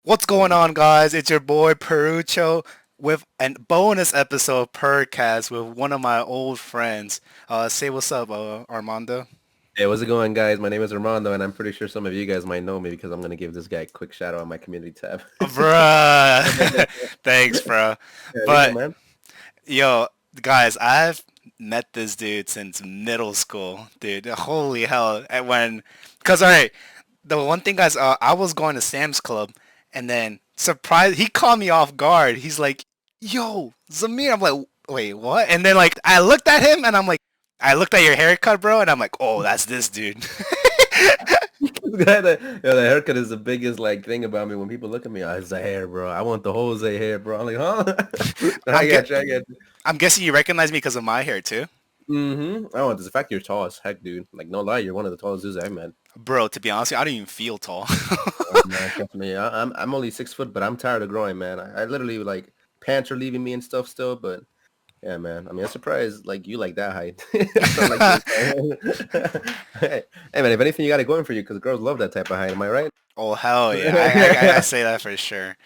What's going on, guys? It's your boy Perucho with a bonus episode of Percast with one of my old friends. Say what's up, Armando. Hey, what's it going, guys? My name is Rmando, and I'm pretty sure some of you guys might know me because I'm going to give this guy a quick shout out on my community tab. Bruh. Thanks, bro. Yeah, you know, But, man. yo, guys, I've met this dude since middle school, dude. Holy hell. Cause, alright, the one thing, guys, I was going to Sam's Club, and then, surprise, he caught me off guard. He's like, yo, Zamir. I'm like, wait, what? And then, like, I looked at him, and I'm like, I looked at your haircut, bro, and I'm like, oh, that's this dude. The haircut is the biggest like thing about me. When people look at me, oh, it's the hair, bro. I want the Jose hair, bro. I'm like, huh? I'm I get, got you. I got you. I'm guessing you recognize me because of my hair too, I want the fact you're tall as heck, dude. Like, no lie, you're one of the tallest dudes I've met. bro. To be honest, with you, I don't even feel tall. Oh, man, trust me. I'm only 6 foot, but I'm tired of growing, man. I literally like pants are leaving me and stuff still, but yeah, man. I mean, I'm surprised like you like that height. I like this. Hey, man, if anything, you got it going for you because girls love that type of height. Am I right? Oh hell yeah, I say that for sure.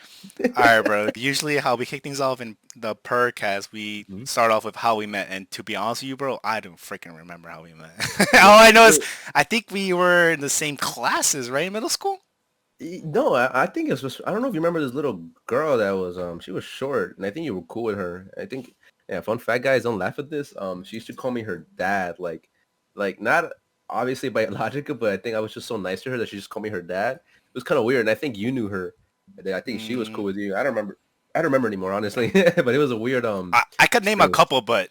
All right, bro. Usually, how we kick things off in the Percast, we Mhm. start off with how we met. And to be honest with you, bro, I don't freaking remember how we met. All I know is I think we were in the same classes, right, in middle school. No, I think it's just I don't know if you remember this little girl that was she was short and I think you were cool with her. I think yeah, fun fact guys, don't laugh at this. She used to call me her dad, like not obviously biological, but I think I was just so nice to her that she just called me her dad. It was kind of weird, and I think you knew her. I think she was cool Mm, with you. I don't remember anymore, honestly. But it was a weird I could name a experience. couple, but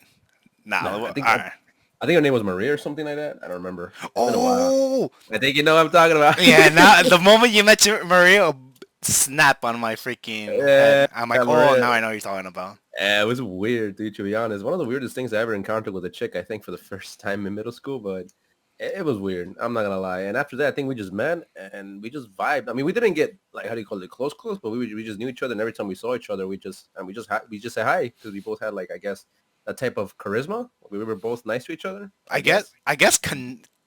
nah. Nah, All right. I think her name was Maria or something like that. I don't remember. It's been a while. Oh, I think you know what I'm talking about. yeah. Now the moment you mentioned Maria, snap on my freaking Yeah, head. I'm like, oh, Maria. now I know what you're talking about. Yeah, it was weird, dude, to be honest. One of the weirdest things I ever encountered with a chick, I think, for the first time in middle school, but it was weird. I'm not gonna lie. And after that, I think we just met and we just vibed. I mean, we didn't get like how do you call it, close, but we just knew each other, and every time we saw each other, we just said hi because we both had like I guess a type of charisma. We were both nice to each other, I guess. I guess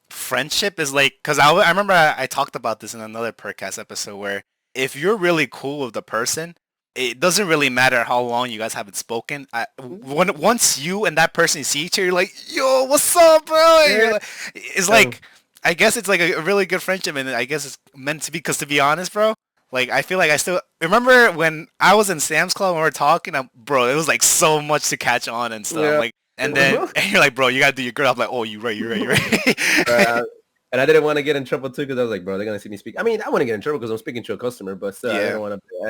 friendship is like, cause I remember I talked about this in another Percast episode where if you're really cool with the person, it doesn't really matter how long you guys haven't spoken. Once you and that person see each other, you're like, yo, what's up, bro? And you're Yeah. like, it's Um, like, I guess it's like a really good friendship, and I guess it's meant to be. Cause to be honest, bro, like I feel like I still remember when I was in Sam's Club and we were talking, bro. It was like so much to catch on and stuff. yeah. Like, and then and you're like, bro, you gotta do your girl. I'm like, oh, you're right. Uh, and I didn't want to get in trouble too because I was like, bro, they're gonna see me speak. I mean, I want to get in trouble because I'm speaking to a customer, but still, Yeah. I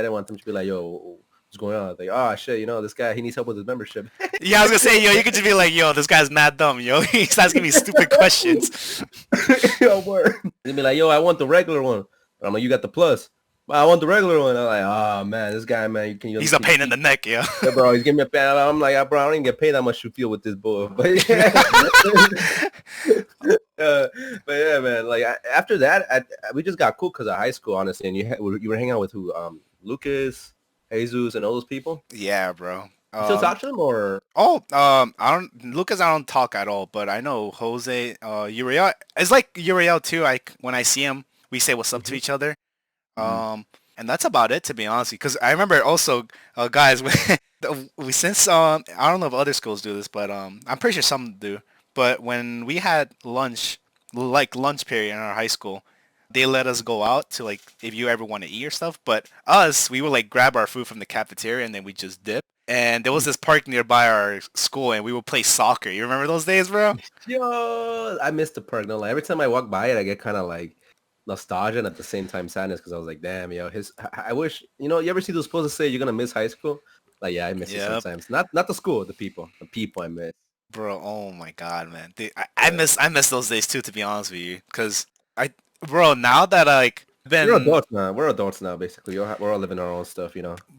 didn't want them to be like, yo, what's going on? I was like, oh shit, this guy, he needs help with his membership. Yeah, I was gonna say, yo, you could just be like, yo, this guy's mad dumb, yo. He's asking me stupid questions. Yo, word. They'd be like, yo, I want the regular one. I'm like, you got the plus. Well, I want the regular one. I'm like, oh man, this guy, man, He's a pain in the neck, yo. yeah, bro, he's giving me a pen. I'm like, bro, I don't even get paid that much to feel with this boy. But yeah, uh, but yeah, man. Like after that, we just got cool because of high school, honestly. And you were hanging out with who? Lucas, Jesus, and all those people. Yeah, bro. You still talk to them, or I don't Lucas. I don't talk at all, but I know Jose, Uriel. It's like Uriel too. When I see him, we say what's up to Mhm. each other. Mhm. Um, and that's about it, to be honest. Because I remember also, guys, we since I don't know if other schools do this, but I'm pretty sure some do. But when we had lunch, like lunch period in our high school, they let us go out to like if you ever want to eat or stuff. But us, we would like grab our food from the cafeteria and then we just dip. And there was this park nearby our school, and we would play soccer. You remember those days, bro? Yo, I missed the perk. No, like every time I walk by it, I get kind of like nostalgia and at the same time sadness because I was like, damn, yo, I wish, you ever see those posts that say you're gonna miss high school? Like, yeah, I miss it Yep, sometimes. Not the school, the people I miss. bro. Oh my God, man. Yeah. I miss those days too, to be honest with you. Cause bro, now that like We're been, adults now. We're adults now, basically. We're all living our own stuff.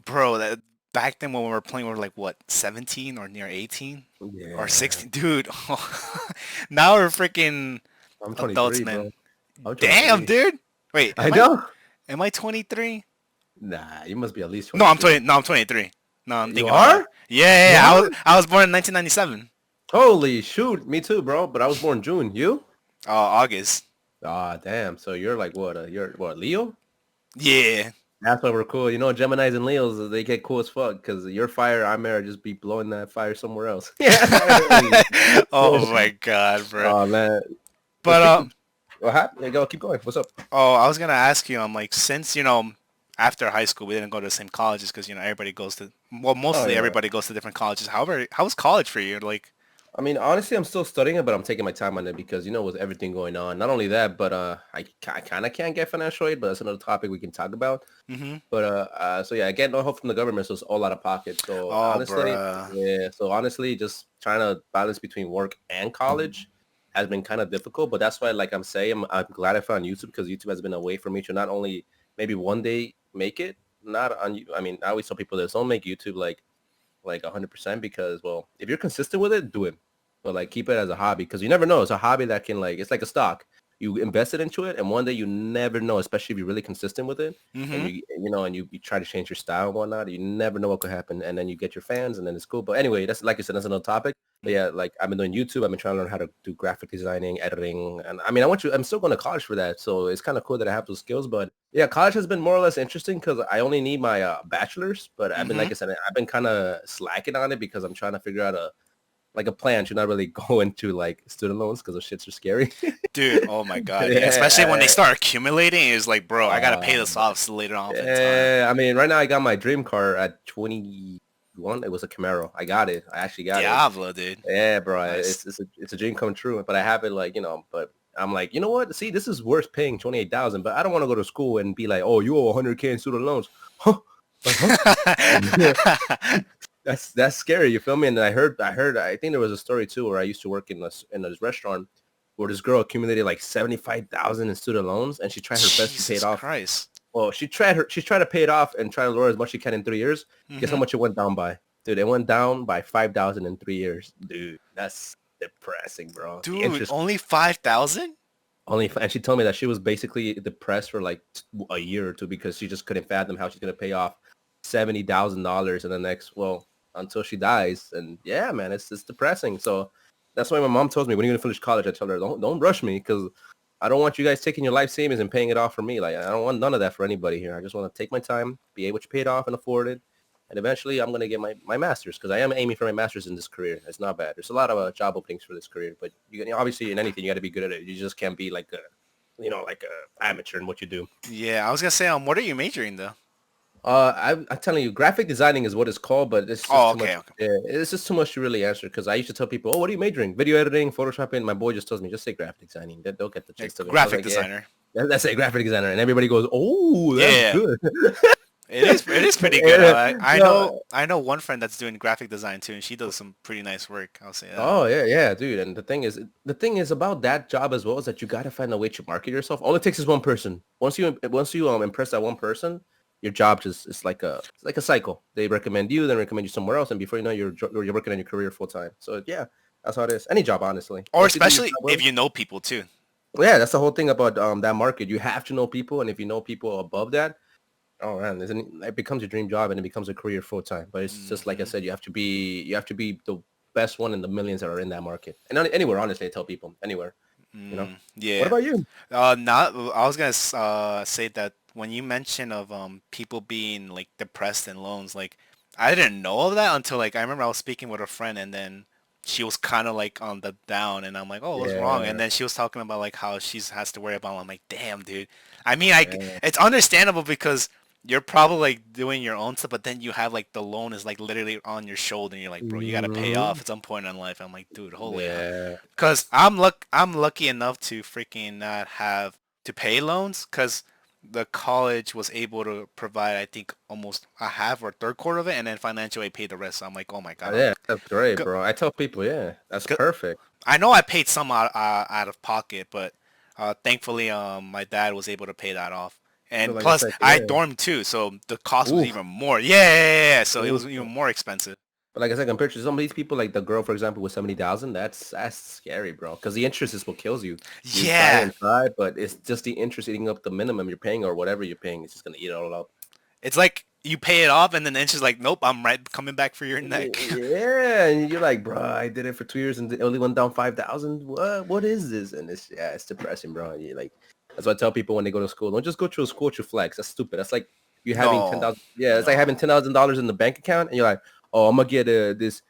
bro, that back then when we were playing, we were like what, 17 or near 18 or Yeah. 16, dude. Now we're freaking I'm adults, 23, bro. man. I'm Damn, 23. dude. Wait, I know. am I 23? Nah, you must be at least No, 22. I'm 23. No, I'm You thinking about it. are? Yeah, yeah, You yeah. are? I was born in 1997. Holy shoot. Me too, bro. But I was born June. You? August. Ah, damn. So you're like what? You're what, Leo? Yeah. That's why we're cool. You know, Geminis and Leos, they get cool as fuck because your fire, I'm there, just be blowing that fire somewhere else. Yeah. Oh my god, bro. Oh man. But But what happened? Yeah, go keep going. What's up? oh, I was gonna ask you, like, since after high school we didn't go to the same colleges because everybody goes to, well, Oh mostly yeah. everybody goes to different colleges. However, how was college for you? Like, I mean, honestly, I'm still studying it, but I'm taking my time on it because, with everything going on. Not only that, but I kind of can't get financial aid, but that's another topic we can talk about. mm-hmm. But so yeah, I get no help from the government, so it's all out of pocket. So Oh, honestly, bruh. yeah. So honestly, just trying to balance between work and college has been kind of difficult. But that's why, like I'm saying, I'm glad I found YouTube because YouTube has been a way for me to not only maybe one day make it, not on you. I mean, I always tell people this: don't make YouTube like 100% because, well, if you're consistent with it, do it. But like keep it as a hobby because you never know. It's a hobby that can it's like a stock. You invest it into it and one day you never know, especially if you're really consistent with it and Mm-hmm. you try to change your style and whatnot. You never know what could happen. And then you get your fans and then it's cool. But anyway, that's like I said, that's another topic. But yeah, like I've been doing YouTube. I've been trying to learn how to do graphic designing, editing. And I mean, I'm still going to college for that. So it's kind of cool that I have those skills. But yeah, college has been more or less interesting because I only need my bachelor's. But I've been, Mm-hmm. like I said, I've been kind of slacking on it because I'm trying to figure out a plan to not really go into like student loans because those shits are scary. Dude, oh my god, yeah. Especially when they Yeah. start accumulating, it's like, bro, I gotta pay Uh, this off later on in time. yeah. I mean, right now I got my dream car at 21. It was a Camaro. I got it. I actually got it. Diablo, dude. Yeah, bro. Nice. It's a dream come true. But I have it but I'm like, you know what? See, this is worth paying 28,000. But I don't want to go to school and be like, oh, you owe 100K in student loans. Huh? Like, huh? That's scary. You feel me? And I think there was a story too where I used to work in this restaurant where this girl accumulated like 75,000 in student loans, and she tried her best to pay it Jesus off. Christ. Well, she tried to pay it off and try to lower as much she can in 3 years. Guess how Mm-hmm. much it went down by? Dude, it went down by 5,000 in 3 years. Dude, that's depressing, bro. The Dude, interest only 5,000? only, and she told me that she was basically depressed for like a year or two because she just couldn't fathom how she's gonna pay off $70,000 in the next, well, until she dies. And yeah, man, it's depressing. So that's why my mom tells me when you're gonna finish college, I tell her don't rush me because I don't want you guys taking your life savings and paying it off for me. Like I don't want none of that for anybody here. I just want to take my time, be able to pay it off and afford it. And eventually I'm going to get my master's because I am aiming for my master's in this career. It's not bad. There's a lot of job openings for this career, but obviously in anything, you got to be good at it. You just can't be like like a amateur in what you do. Yeah, I was gonna say, what are you majoring though? I'm telling you, graphic designing is what it's called, but it's just Oh, too much. okay, okay. Yeah, it's just too much to really answer because I used to tell people, "Oh, what are you majoring? Video editing, photoshopping." My boy just tells me, "Just say graphic designing." They'll get the Like, gist of it. So I was graphic like, "Yeah, designer. that's a graphic designer," and everybody goes, "Oh, that's Yeah, good." it is pretty good. Yeah, I no, I know one friend that's doing graphic design too, and she does some pretty nice work. I'll say that. oh yeah, yeah, dude. And the thing is about that job as well is that you gotta find a way to market yourself. All it takes is one person. Once you impress that one person, your job just it's like a cycle. They recommend you, then recommend you somewhere else, and before you know, you're working on your career full time. So yeah, that's how it is. Any job, honestly. Or Once you do your especially job if well, you know people too. yeah, that's the whole thing about that market. You have to know people, and if you know people above that, oh man, it becomes your dream job and it becomes a career full time. But it's just like I Hmm. said, you have to be the best one in the millions that are in that market. And anywhere, honestly, I tell people anywhere. What Yeah. about you? Not. I was gonna say that when you mention of people being like depressed in loans, like I didn't know of that until like I remember I was speaking with a friend and then she was kind of like on the down and I'm like, oh, what's wrong? And Yeah, then she was talking about like how she's has to worry about. I'm like, damn, dude. I mean, yeah, it's understandable because you're probably like doing your own stuff, but then you have like the loan is like literally on your shoulder and you're like, bro, you gotta pay off hmm at some point in life. I'm like, dude, holy hell. yeah, Cause I'm lucky enough to freaking not have to pay loans. Cause the college was able to provide I think almost a half or third quarter of it, and then financial aid paid the rest. So I'm like, oh my god, yeah. That's great, go, bro. I tell people, yeah, that's go, perfect. I know I paid some out of pocket, but thankfully my dad was able to pay that off. But And like I plus said, I yeah. dormed too, so the cost was Oof, even more. Yeah, yeah, yeah, yeah. So it was oof. even more expensive. But like I said, compared to some of these people, like the girl, for example, with 70,000, that's scary, bro. Because the interest is what kills you. You try Yeah, and try, but it's just the interest eating up the minimum you're paying or whatever you're paying. It's just gonna eat it all up. it's like you pay it off, and then it's just like, nope, I'm right coming back for your neck. Yeah, and you're like, bro, I did it for 2 years and it only went down 5,000. What is this? And it's depressing, bro. You like, that's why I tell people when they go to school, don't just go to a school to flex. That's stupid. That's like You having ten No, thousand, yeah, it's like having no. $10,000 in the bank account, and you're like, oh, I'm gonna get this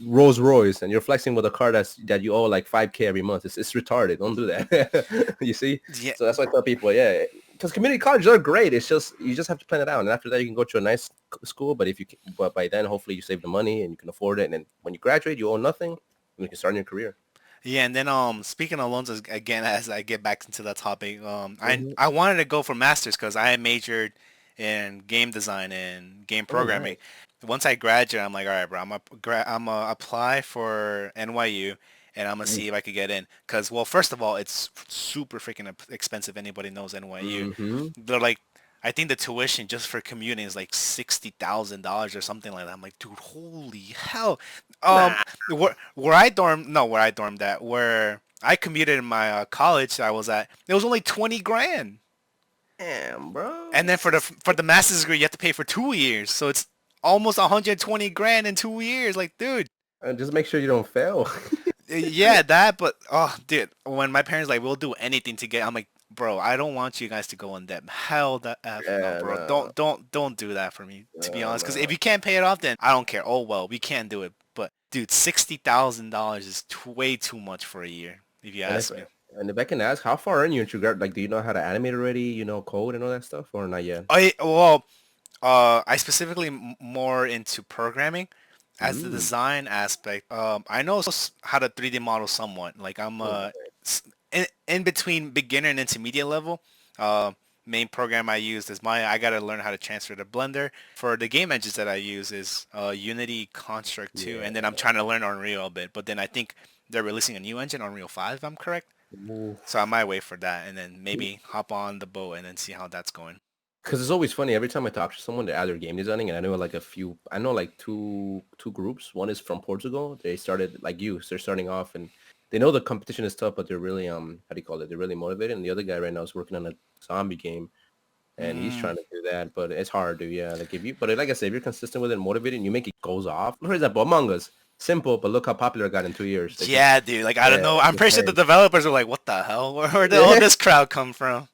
Rolls Royce, and you're flexing with a car that you owe like 5K every month. It's retarded. Don't do that. You see? Yeah, So that's why I tell people, yeah, because community colleges are great. It's just you just have to plan it out, and after that, you can go to a nice school. But if you can, but by then, hopefully, you save the money and you can afford it. And then when you graduate, you owe nothing, and you can start your career. yeah, and then speaking of loans again, as I get back into that topic, Hmm. I wanted to go for masters because I majored in game design and game Oh, programming. nice. Once I graduate, I'm like, all right, bro, I'm gonna apply for NYU and I'm gonna see if I could get in. Cause well, first of all, it's super freaking expensive. Anybody knows NYU? Mm-hmm. They're like, I think the tuition just for commuting is like $60,000 or something like that. I'm like, dude, holy hell. Um, Nah, where I dormed at, where I commuted in my college I was at, it was only 20 grand. damn, bro. And then for the master's degree, you have to pay for 2 years. So it's almost 120 grand in 2 years. Like, dude, And just make sure you don't fail. yeah, that. But oh, dude, when my parents like, we'll do anything to get, I'm like, bro, I don't want you guys to go in debt. Hell, the f no, Yeah, bro. no, Don't do that for me. To be honest, because no. if you can't pay it off, then I don't care. Oh well, we can't do it. But dude, $60,000 is way too much for a year, if you And ask me. if I can ask, how far in you into grad? Like, do you know how to animate already? You know code and all that stuff, or not yet? Well, I specifically more into programming. As the Mm. design aspect, I know how to 3D model somewhat. Like I'm Oh, in between beginner and intermediate level. Uh, Main program I use is I gotta learn how to transfer to Blender. For the game engines that I use is Unity, Construct 2, yeah. and then I'm trying to learn Unreal a bit. But then I think they're releasing a new engine, Unreal 5, if I'm correct. So I Oof. might wait for that and then maybe hop on the boat and then see how that's going. Because it's always funny every time I talk to someone, they're either game designing, and I know like a few. I know like two groups. One is from Portugal. They started like you. So they're starting off, and they know the competition is tough, but they're really how do you call it? They're really motivated. And the other guy right now is working on a zombie game, and he's Mm. trying to do that, but it's hard, dude. Yeah, like if you, but like I said, if you're consistent with it and motivated, and you make it goes off. For example, Among Us, simple, but look how popular it got in 2 years. Like, Yeah, dude. Like I don't yeah, know. it's I'm pretty sure the insane. developers were like, "What the hell? Where did all this crowd come from?"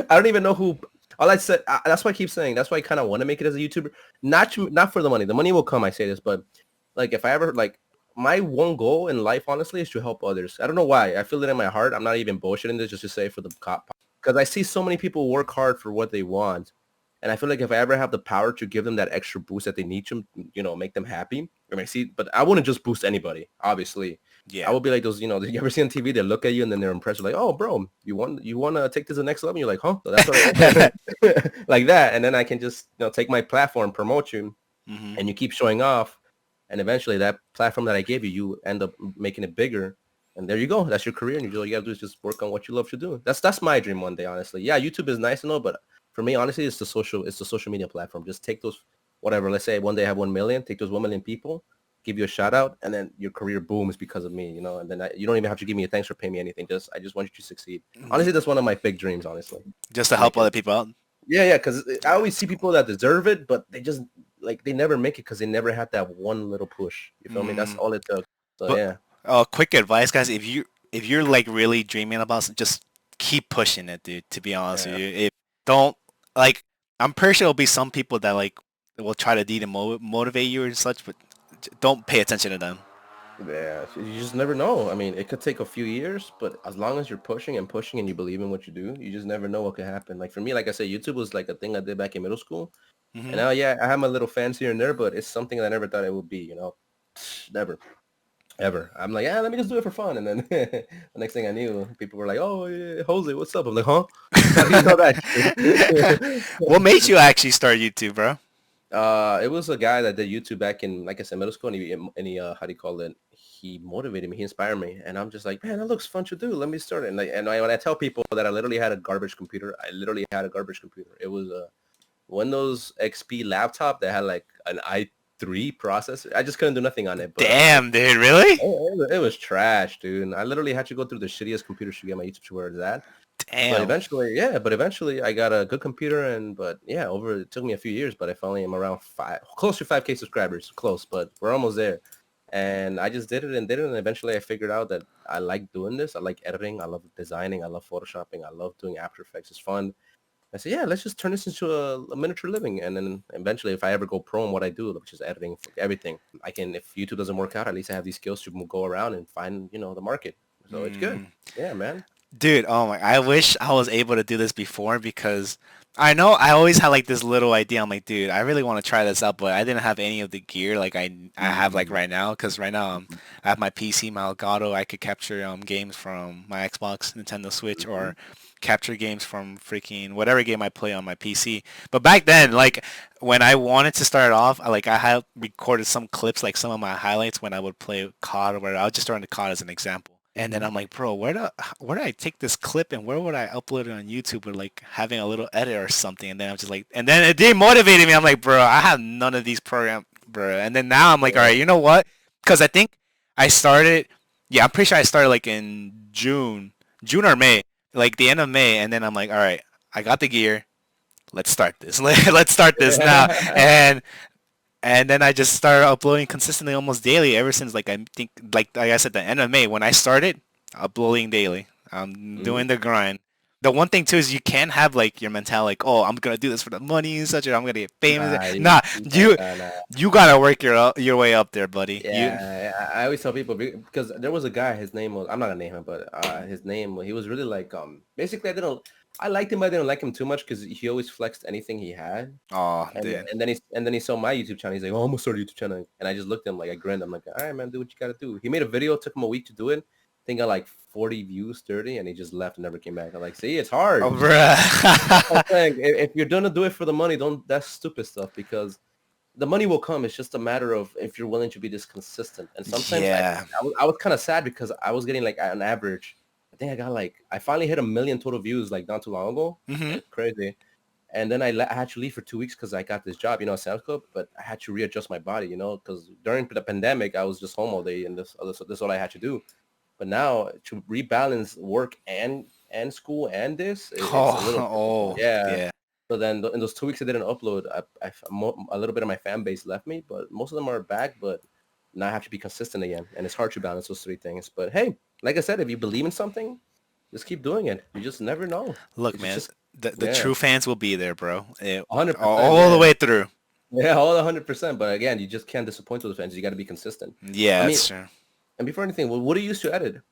I don't even know who. All I said. That's why I keep saying. That's why I kind of want to make it as a YouTuber. Not for the money. The money will come. I say this, but like if I ever like my one goal in life, honestly, is to help others. I don't know why. I feel it in my heart. I'm not even bullshitting this just to say for the cop because I see so many people work hard for what they want, and I feel like if I ever have the power to give them that extra boost that they need to, make them happy. I mean, see, but I wouldn't just boost anybody. Obviously, I Yeah. would be like those, you ever see on TV, they look at you and then they're impressed. Like, oh, bro, you want to take this to the next level? And you're like, huh? So that's what like that. And then I can just, take my platform, promote you, Hmm. and you keep showing off. And eventually that platform that I gave you, you end up making it bigger. And there you go. That's your career. And all you got to do is just work on what you love to do. That's my dream one day, honestly. Yeah, YouTube is nice and all, but for me, honestly, it's the social media platform. Just take those, whatever. Let's say one day I have 1 million, take those 1 million people, give you a shout out, and then your career booms because of me, and then you don't even have to give me a thanks or pay me anything. I just want you to succeed. Honestly, that's one of my big dreams, honestly, Just to to help make other it. people out. Yeah, yeah, because I always see people that deserve it, but they just like they never make it because they never had that one little push. You feel me? That's Mm. all it took. So But yeah, quick advice, guys. If you're like really dreaming about just keep pushing it, dude. To be honest with yeah, you, if don't like, I'm pretty sure there'll be some people that like will try to motivate you and such, but don't pay attention to them. yeah. You just never know. I mean, it could take a few years, but as long as you're pushing and pushing and you believe in what you do, you just never know what could happen. Like for me, like I said, YouTube was like a thing I did back in middle school. And Hmm. now, yeah, I have my little fans here and there, but it's something that I never thought it would be. Never, ever. I'm like, yeah, let me just do it for fun. And then the next thing I knew, people were like, oh, yeah, Jose, what's up? I'm like, huh? How do you know that shit? What made you actually start YouTube, bro? It was a guy that did YouTube back in, like I said, middle school, and he how do you call it? He motivated me. He inspired me, and I'm just like, man, that looks fun to do. Let me start it. When I tell people that I literally had a garbage computer, I literally had a garbage computer. It was a Windows XP laptop that had like an i3 processor. I just couldn't do nothing on it, but Damn, dude, really? it was trash, dude. And I literally had to go through the shittiest computers to get my YouTube to where it's at. But Damn. eventually, yeah, but eventually I got a good computer but yeah, it took me a few years, but I finally am around close to 5K subscribers, close, but we're almost there. And I just did it and did it. And eventually I figured out that I like doing this. I like editing. I love designing. I love photoshopping. I love doing After Effects. It's fun. I said, yeah, let's just turn this into a miniature living. And then eventually, if I ever go pro in what I do, which is editing for everything, I can, if YouTube doesn't work out, at least I have these skills to go around and find, the market. So it's good. Yeah, man. Dude, oh my, I wish I was able to do this before because I know I always had like this little idea. I'm like, dude, I really want to try this out, but I didn't have any of the gear like I have like Mm-hmm. right now. Because right now I have my PC, my Elgato. I could capture games from my Xbox, Nintendo Switch, Mm-hmm. or capture games from freaking whatever game I play on my PC. But back then, like when I wanted to start off, I had recorded some clips, like some of my highlights when I would play COD or whatever. I'll just throw in the COD as an example. And then Mm-hmm. I'm like, bro, where do I take this clip and where would I upload it on YouTube or like having a little edit or something? And then I'm just like, and then it demotivated me. I'm like, bro, I have none of these programs, bro. And then now I'm like, all Yeah. right, you know what? Because I think I started, yeah, I'm pretty sure I started like in June or May, like the end of May. And then I'm like, all right, I got the gear. Let's start this. Let's start this now. And then I just started uploading consistently almost daily ever since like I think like I said the end of May when I started uploading daily. I'm Mhm. doing the grind. The one thing too is you can't have like your mentality like, oh, I'm gonna do this for the money and such, or I'm gonna get famous. Nah, Nah, you nah, nah. you gotta work your way up there, buddy. You Yeah, I always tell people because there was a guy. His name was, I'm not gonna name him, but his name, he was really like basically I liked him, but I didn't like him too much because he always flexed anything he had. oh And dude. then he saw my YouTube channel. He's like, oh, I'm gonna start a YouTube channel. And I just looked at him like I grinned. I'm like, all right, man, do what you gotta do. He made a video. It took him a week to do it. I think got like 40 views, 30, and he just left and never came back. I'm like, see, it's Oh hard. I'm bruh. saying if you're gonna do it for the money, don't that's stupid stuff because the money will come. It's just a matter of if you're willing to be this consistent. And sometimes Yeah. I was kind of sad because I was getting like an average. I think I got like I finally hit 1 million total views like not too long ago. Mhm. It's crazy. And then I had to leave for 2 weeks because I got this job, Sounds Club, but I had to readjust my body, because during the pandemic I was just home all day and this is all I had to do. But now to rebalance work and school and this, it's a Oh little difficult. oh Yeah. yeah. So then in those 2 weeks I didn't upload, a little bit of my fan base left me, but most of them are back. But now I have to be consistent again, and it's hard to balance those three things. But hey, like I said, if you believe in something, just keep doing it. You just never know. Look, It's man, just the yeah, true fans will be there, bro. 100%. All the Yeah, way through. yeah, all 100%. But again, you just can't disappoint those fans. You got to be consistent. Yeah, I mean, that's true. and before anything, what do you use to edit?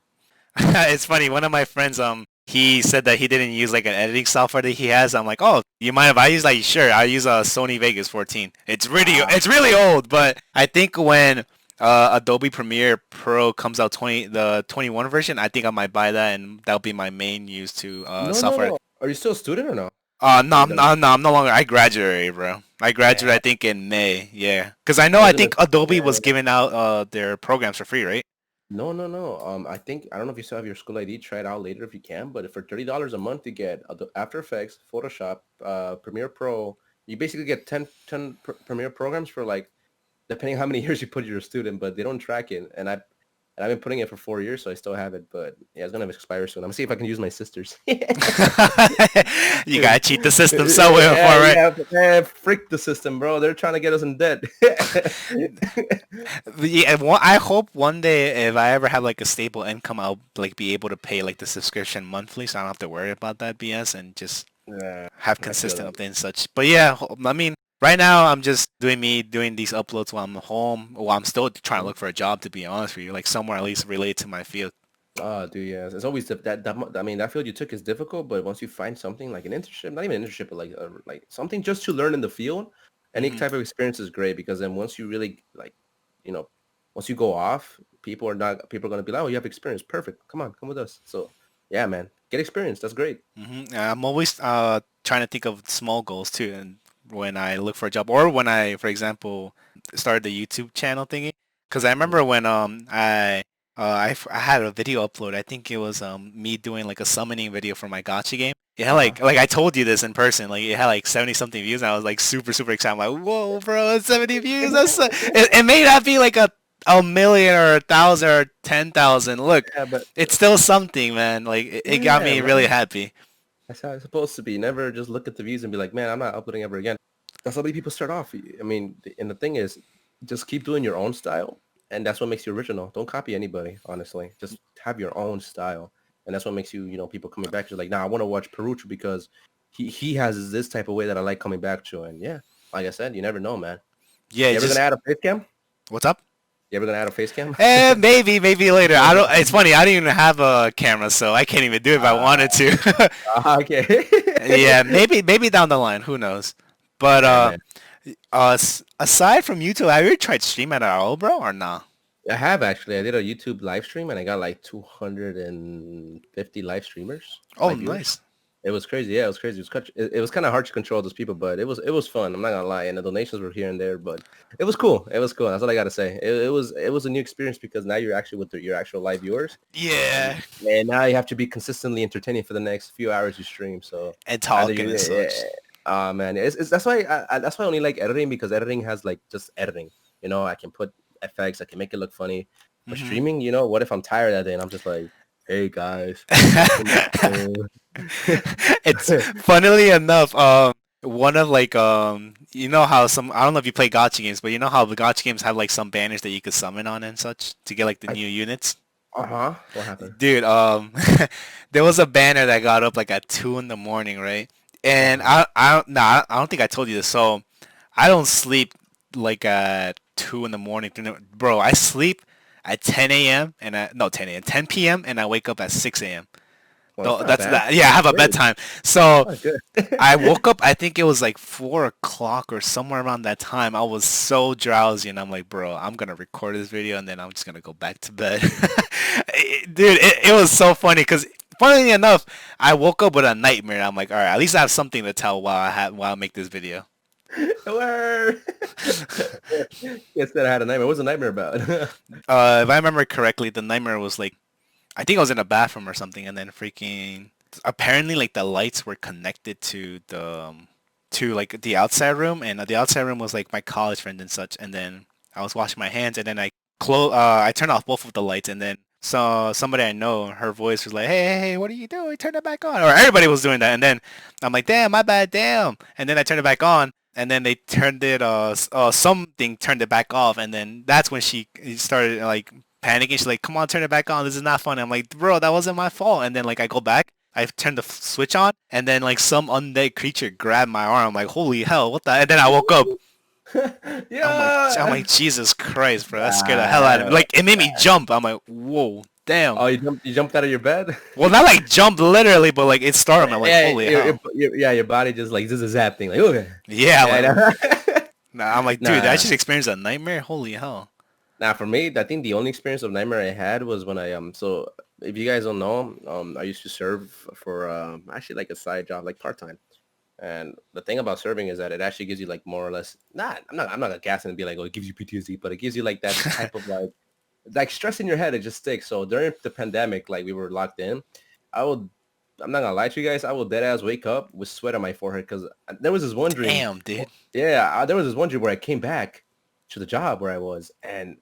It's funny. One of my friends, he said that he didn't use like an editing software that he has. I'm like, oh, you mind if I use like, sure, I use a Sony Vegas 14. Ah, It's really old, but I think when Adobe Premiere Pro comes out 21 version, I think I might buy that, and that'll be my main use to no, no, software. no. Are you still a student or no? No, Or you done? I'm no longer. I graduated, bro. I graduated, I Yeah. think, in May. Yeah, because I know, Was I it a think Adobe was yeah. giving out their programs for free, right? No, no, no. I think I don't know if you still have your school ID. Try it out later if you can. But for $30 a month, you get After Effects, Photoshop, Premiere Pro. You basically get 10 Premiere programs for like depending how many years you put you're a student, but they don't track it. And I've been putting it for 4 years, so I still have it. But yeah, it's gonna expire soon. I'm gonna see if I can use my sister's. You gotta cheat the system somewhere Yeah, for it. yeah, man, freak the system, bro. They're trying to get us in debt. Yeah, I hope one day if I ever have like a stable income, I'll like be able to pay like the subscription monthly, so I don't have to worry about that BS and just Yeah, have I feel consistent that. updates and such. But yeah, I mean, right now I'm just doing these uploads while I'm home. While I'm still trying to look for a job, to be honest with you, like somewhere at least related to my field. Oh, dude, yeah. It's always I mean, that field you took is difficult, but once you find something like an internship, not even an internship, but like something just to learn in the field, any Hmm. type of experience is great because then once you really like, you know, once you go off, people are gonna be like, oh, you have experience, perfect. Come with us. So, yeah, man, get experience. That's great. I'm always trying to think of small goals too, and when I look for a job or when I, for example, started the YouTube channel thingy, because I remember when I had a video upload. I think it was me doing like a summoning video for my gotcha game. It had Uh-huh. like I told you this in person. Like it had like 70 something views, and I was like super excited. I'm like, whoa, bro, it's 70 views. It may not be like a million or 1,000 or 10,000. Look, Yeah, but it's still something, man. Like it got yeah, me really man. happy. That's how it's supposed to be. Never just look at the views and be like, man, I'm not uploading ever again. That's how many people start off. I mean, and the thing is, just keep doing your own style, and that's what makes you original. Don't copy anybody, honestly. Just have your own style, and that's what makes you, people coming back. You're like, nah, I want to watch Perucho because he has this type of way that I like coming back to. And yeah, like I said, you never know, man. Yeah, You ever gonna just add a face cam? what's up? You ever gonna add a face cam? Maybe later. I don't. It's funny. I don't even have a camera, so I can't even do it if I wanted uh, to. okay. Yeah, maybe down the line. Who knows? But Yeah, man. aside from YouTube, have you ever tried stream at all, bro, or nah? I have actually. I did a YouTube live stream and I got like 250 live streamers, Oh, live viewers. nice. It was crazy. Yeah, it was crazy. It was kind of hard to control those people, but it was fun. I'm not gonna lie. And the donations were here and there, but it was cool. It was cool. That's all I gotta say. It was a new experience because now you're actually with your actual live viewers, and Yeah, now you have to be consistently entertaining for the next few hours you stream. So and either talking you, and such. man, it's that's why that's why I only like editing because editing has like just editing. I can put effects. I can make it look funny. But Hmm. streaming, what if I'm tired that day and I'm just like, hey guys, welcome to It's funnily enough, one of like you know how some I don't know if you play gacha games, but you know how the gacha games have like some banners that you could summon on and such to get like the I, new units. uh-huh. What happened? Dude, there was a banner that got up like at 2 in the morning, right? And Uh-huh. I don't think I told you this. So I don't sleep like at 2 in the morning, bro. I sleep at 10 a.m. and no 10 a.m. 10 p.m. and I wake up at 6 a.m. Well, that's not That's bad. that. Yeah, I have a Great. bedtime. So Oh, good. I woke up. I think it was like 4 o'clock or somewhere around that time. I was so drowsy, and I'm like, bro, I'm gonna record this video, and then I'm just gonna go back to bed. Dude, it was so funny because, funnily enough, I woke up with a nightmare. I'm like, all right, at least I have something to tell while I make this video. Word. Yes, that I had a nightmare. What's a nightmare about? If I remember correctly, the nightmare was like, I think I was in a bathroom or something, and then freaking apparently like the lights were connected to to like the outside room, and the outside room was like my college friend and such. And then I was washing my hands, and then I turned off both of the lights, and then so somebody I know, her voice was like, hey, what are you doing? Turn it back on. Or everybody was doing that, and then I'm like, damn, my bad, damn. And then I turned it back on, and then they turned it something turned it back off, and then that's when she started like panicking. She's like, come on, turn it back on, this is not funny. I'm like, bro, that wasn't my fault. And then like I go back, I turn the switch on, and then like some undead creature grabbed my arm. I'm like, holy hell, what the? And then I woke up. I'm Yeah. like, Jesus Christ, bro, that scared the hell out of me. Nah. Like, it made me jump. I'm like, whoa, damn. Oh, you jumped out of your bed? Well, not like jump literally, but like it started. I'm like, Yeah, holy hell. your body just like this is zap thing. Like, okay. Yeah, Yeah, I like, know. nah, I'm like, dude, I Nah, just experienced a nightmare. Holy hell. nah. For me, I think the only experience of nightmare I had was when I So if you guys don't know, I used to serve for actually like a side job, like part time. And the thing about serving is that it actually gives you like more or less. Not, I'm not gonna gas it and be like, oh, it gives you PTSD, but it gives you like that type of like stress in your head. It just sticks. So during the pandemic, like we were locked in, I would. I'm not gonna lie to you guys. I will dead ass wake up with sweat on my forehead because there was this one dream. Damn, dude. Yeah, there was this one dream where I came back to the job where I was, and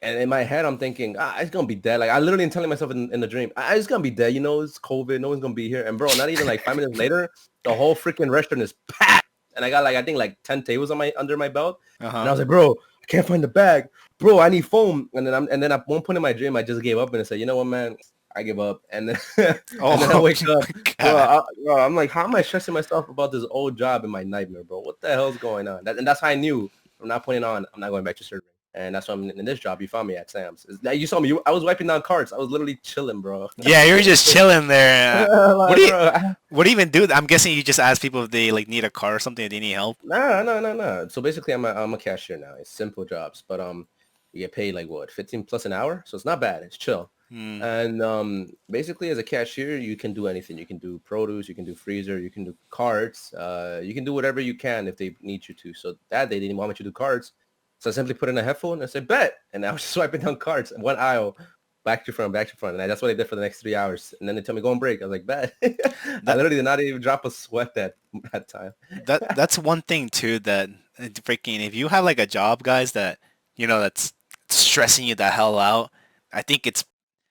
in my head I'm thinking, it's gonna be dead. Like I literally am telling myself in the dream, it's gonna be dead. It's COVID. No one's gonna be here. And bro, not even like 5 minutes later, the whole freaking restaurant is packed. And I got like I think like 10 tables on my under my belt. And I Uh-huh. was like, bro, I can't find the bag. Bro, I need foam. And then at one point in my dream, I just gave up and I said, you know what, man, I give up. And then and then I Oh wake up, my bro. god. I'm like, how am I stressing myself about this old job in my nightmare, bro? What the hell's going on? And that's how I knew from not putting on, I'm not going back to surgery. And that's why I'm in this job. You found me at Sam's. You saw me. I was wiping down carts. I was literally chilling, bro. Yeah, you were just chilling there. What Like, do you bro, what do you even do? I'm guessing you just ask people if they like need a car or something, if they need help. nah, no, no, no. So basically, I'm a cashier now. It's simple jobs, but you get paid like what, 15 plus an hour. So it's not bad. It's chill. Hmm. And basically, as a cashier, you can do anything. You can do produce. You can do freezer. You can do carts. You can do whatever you can if they need you to. So that day, they didn't want me to do carts. So I simply put in a headphone and I said, bet. And I was just swiping down cards, one aisle, back to front, back to front. And that's what I did for the next 3 hours. And then they told me, go on break. I was like, bet. I That literally did not even drop a sweat that time. that's one thing too that freaking if you have like a job, guys, that that's stressing you the hell out. I think it's.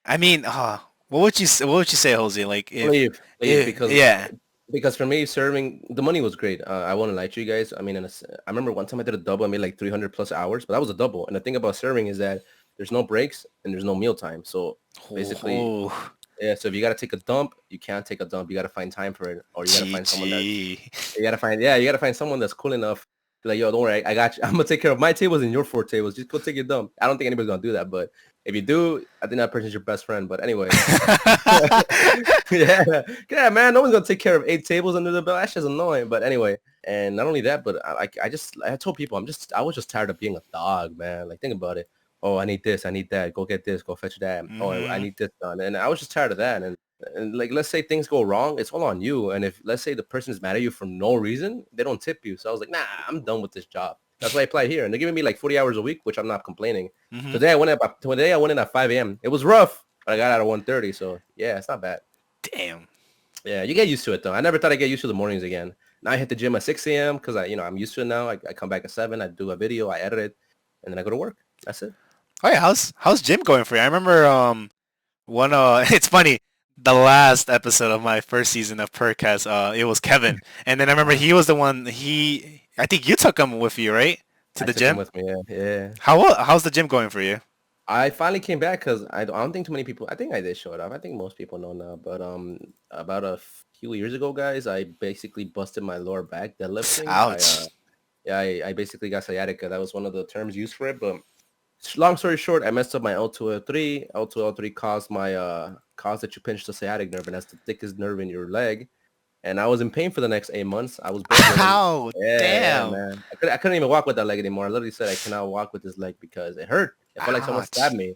I mean, what would you say, Jose? Like Leave if yeah. because for me serving the money was great. I won't lie to you guys. I mean, I remember one time I did a double. I made like 300 plus hours, but that was a double. And the thing about serving is that there's no breaks and there's no meal time. So Oh, basically, oh. Yeah, so if you gotta take a dump, you can't take a dump. You gotta find time for it, or you gotta find someone that GG. you gotta find someone that's cool enough. Be like, yo, don't worry, I got you. I'm gonna take care of my tables and your four tables. Just go take your dump. I don't think anybody's gonna do that, but if you do, I think that person's your best friend. But anyway, yeah, yeah, man, no one's gonna take care of 8 tables under the belt. That's just annoying. But anyway, and not only that, but I told people I was just tired of being a dog, man. Like think about it. Oh, I need this, I need that. Go get this, go fetch that. Oh, I hmm need this done, and I was just tired of that. And like let's say things go wrong, it's all on you. And if let's say the person is mad at you for no reason, they don't tip you. So I was like, nah, I'm done with this job. That's why I applied here, and they're giving me like 40 hours a week, which I'm not complaining. hmm Today I went in at 5 a.m. It was rough, but I got out at 1:30. So yeah, it's not bad. Damn. Yeah, you get used to it though. I never thought I'd get used to the mornings again. Now I hit the gym at 6 a.m. because I'm used to it now. I come back at 7. I do a video, I edit it, and then I go to work. That's it. Oh yeah, how's gym going for you? I remember one it's funny. The last episode of my first season of Percast, it was Kevin, and then I remember he was the one. I think you took him with you, right, to I the took him gym. with me. Yeah, yeah. How's the gym going for you? I finally came back because I don't think too many people. I think I did show it off. I think most people know now. But about a few years ago, guys, I basically busted my lower back deadlifting. Ouch. Yeah, I basically got sciatica. That was one of the terms used for it. But long story short, I messed up my L2 L3. L2 L3 caused that you pinch the sciatic nerve, and that's the thickest nerve in your leg. And I was in pain for the next 8 months. I was bedridden. Ow, Yeah, damn. man. I couldn't even walk with that leg anymore. I literally said I cannot walk with this leg because it hurt. It felt like someone Ouch. stabbed me.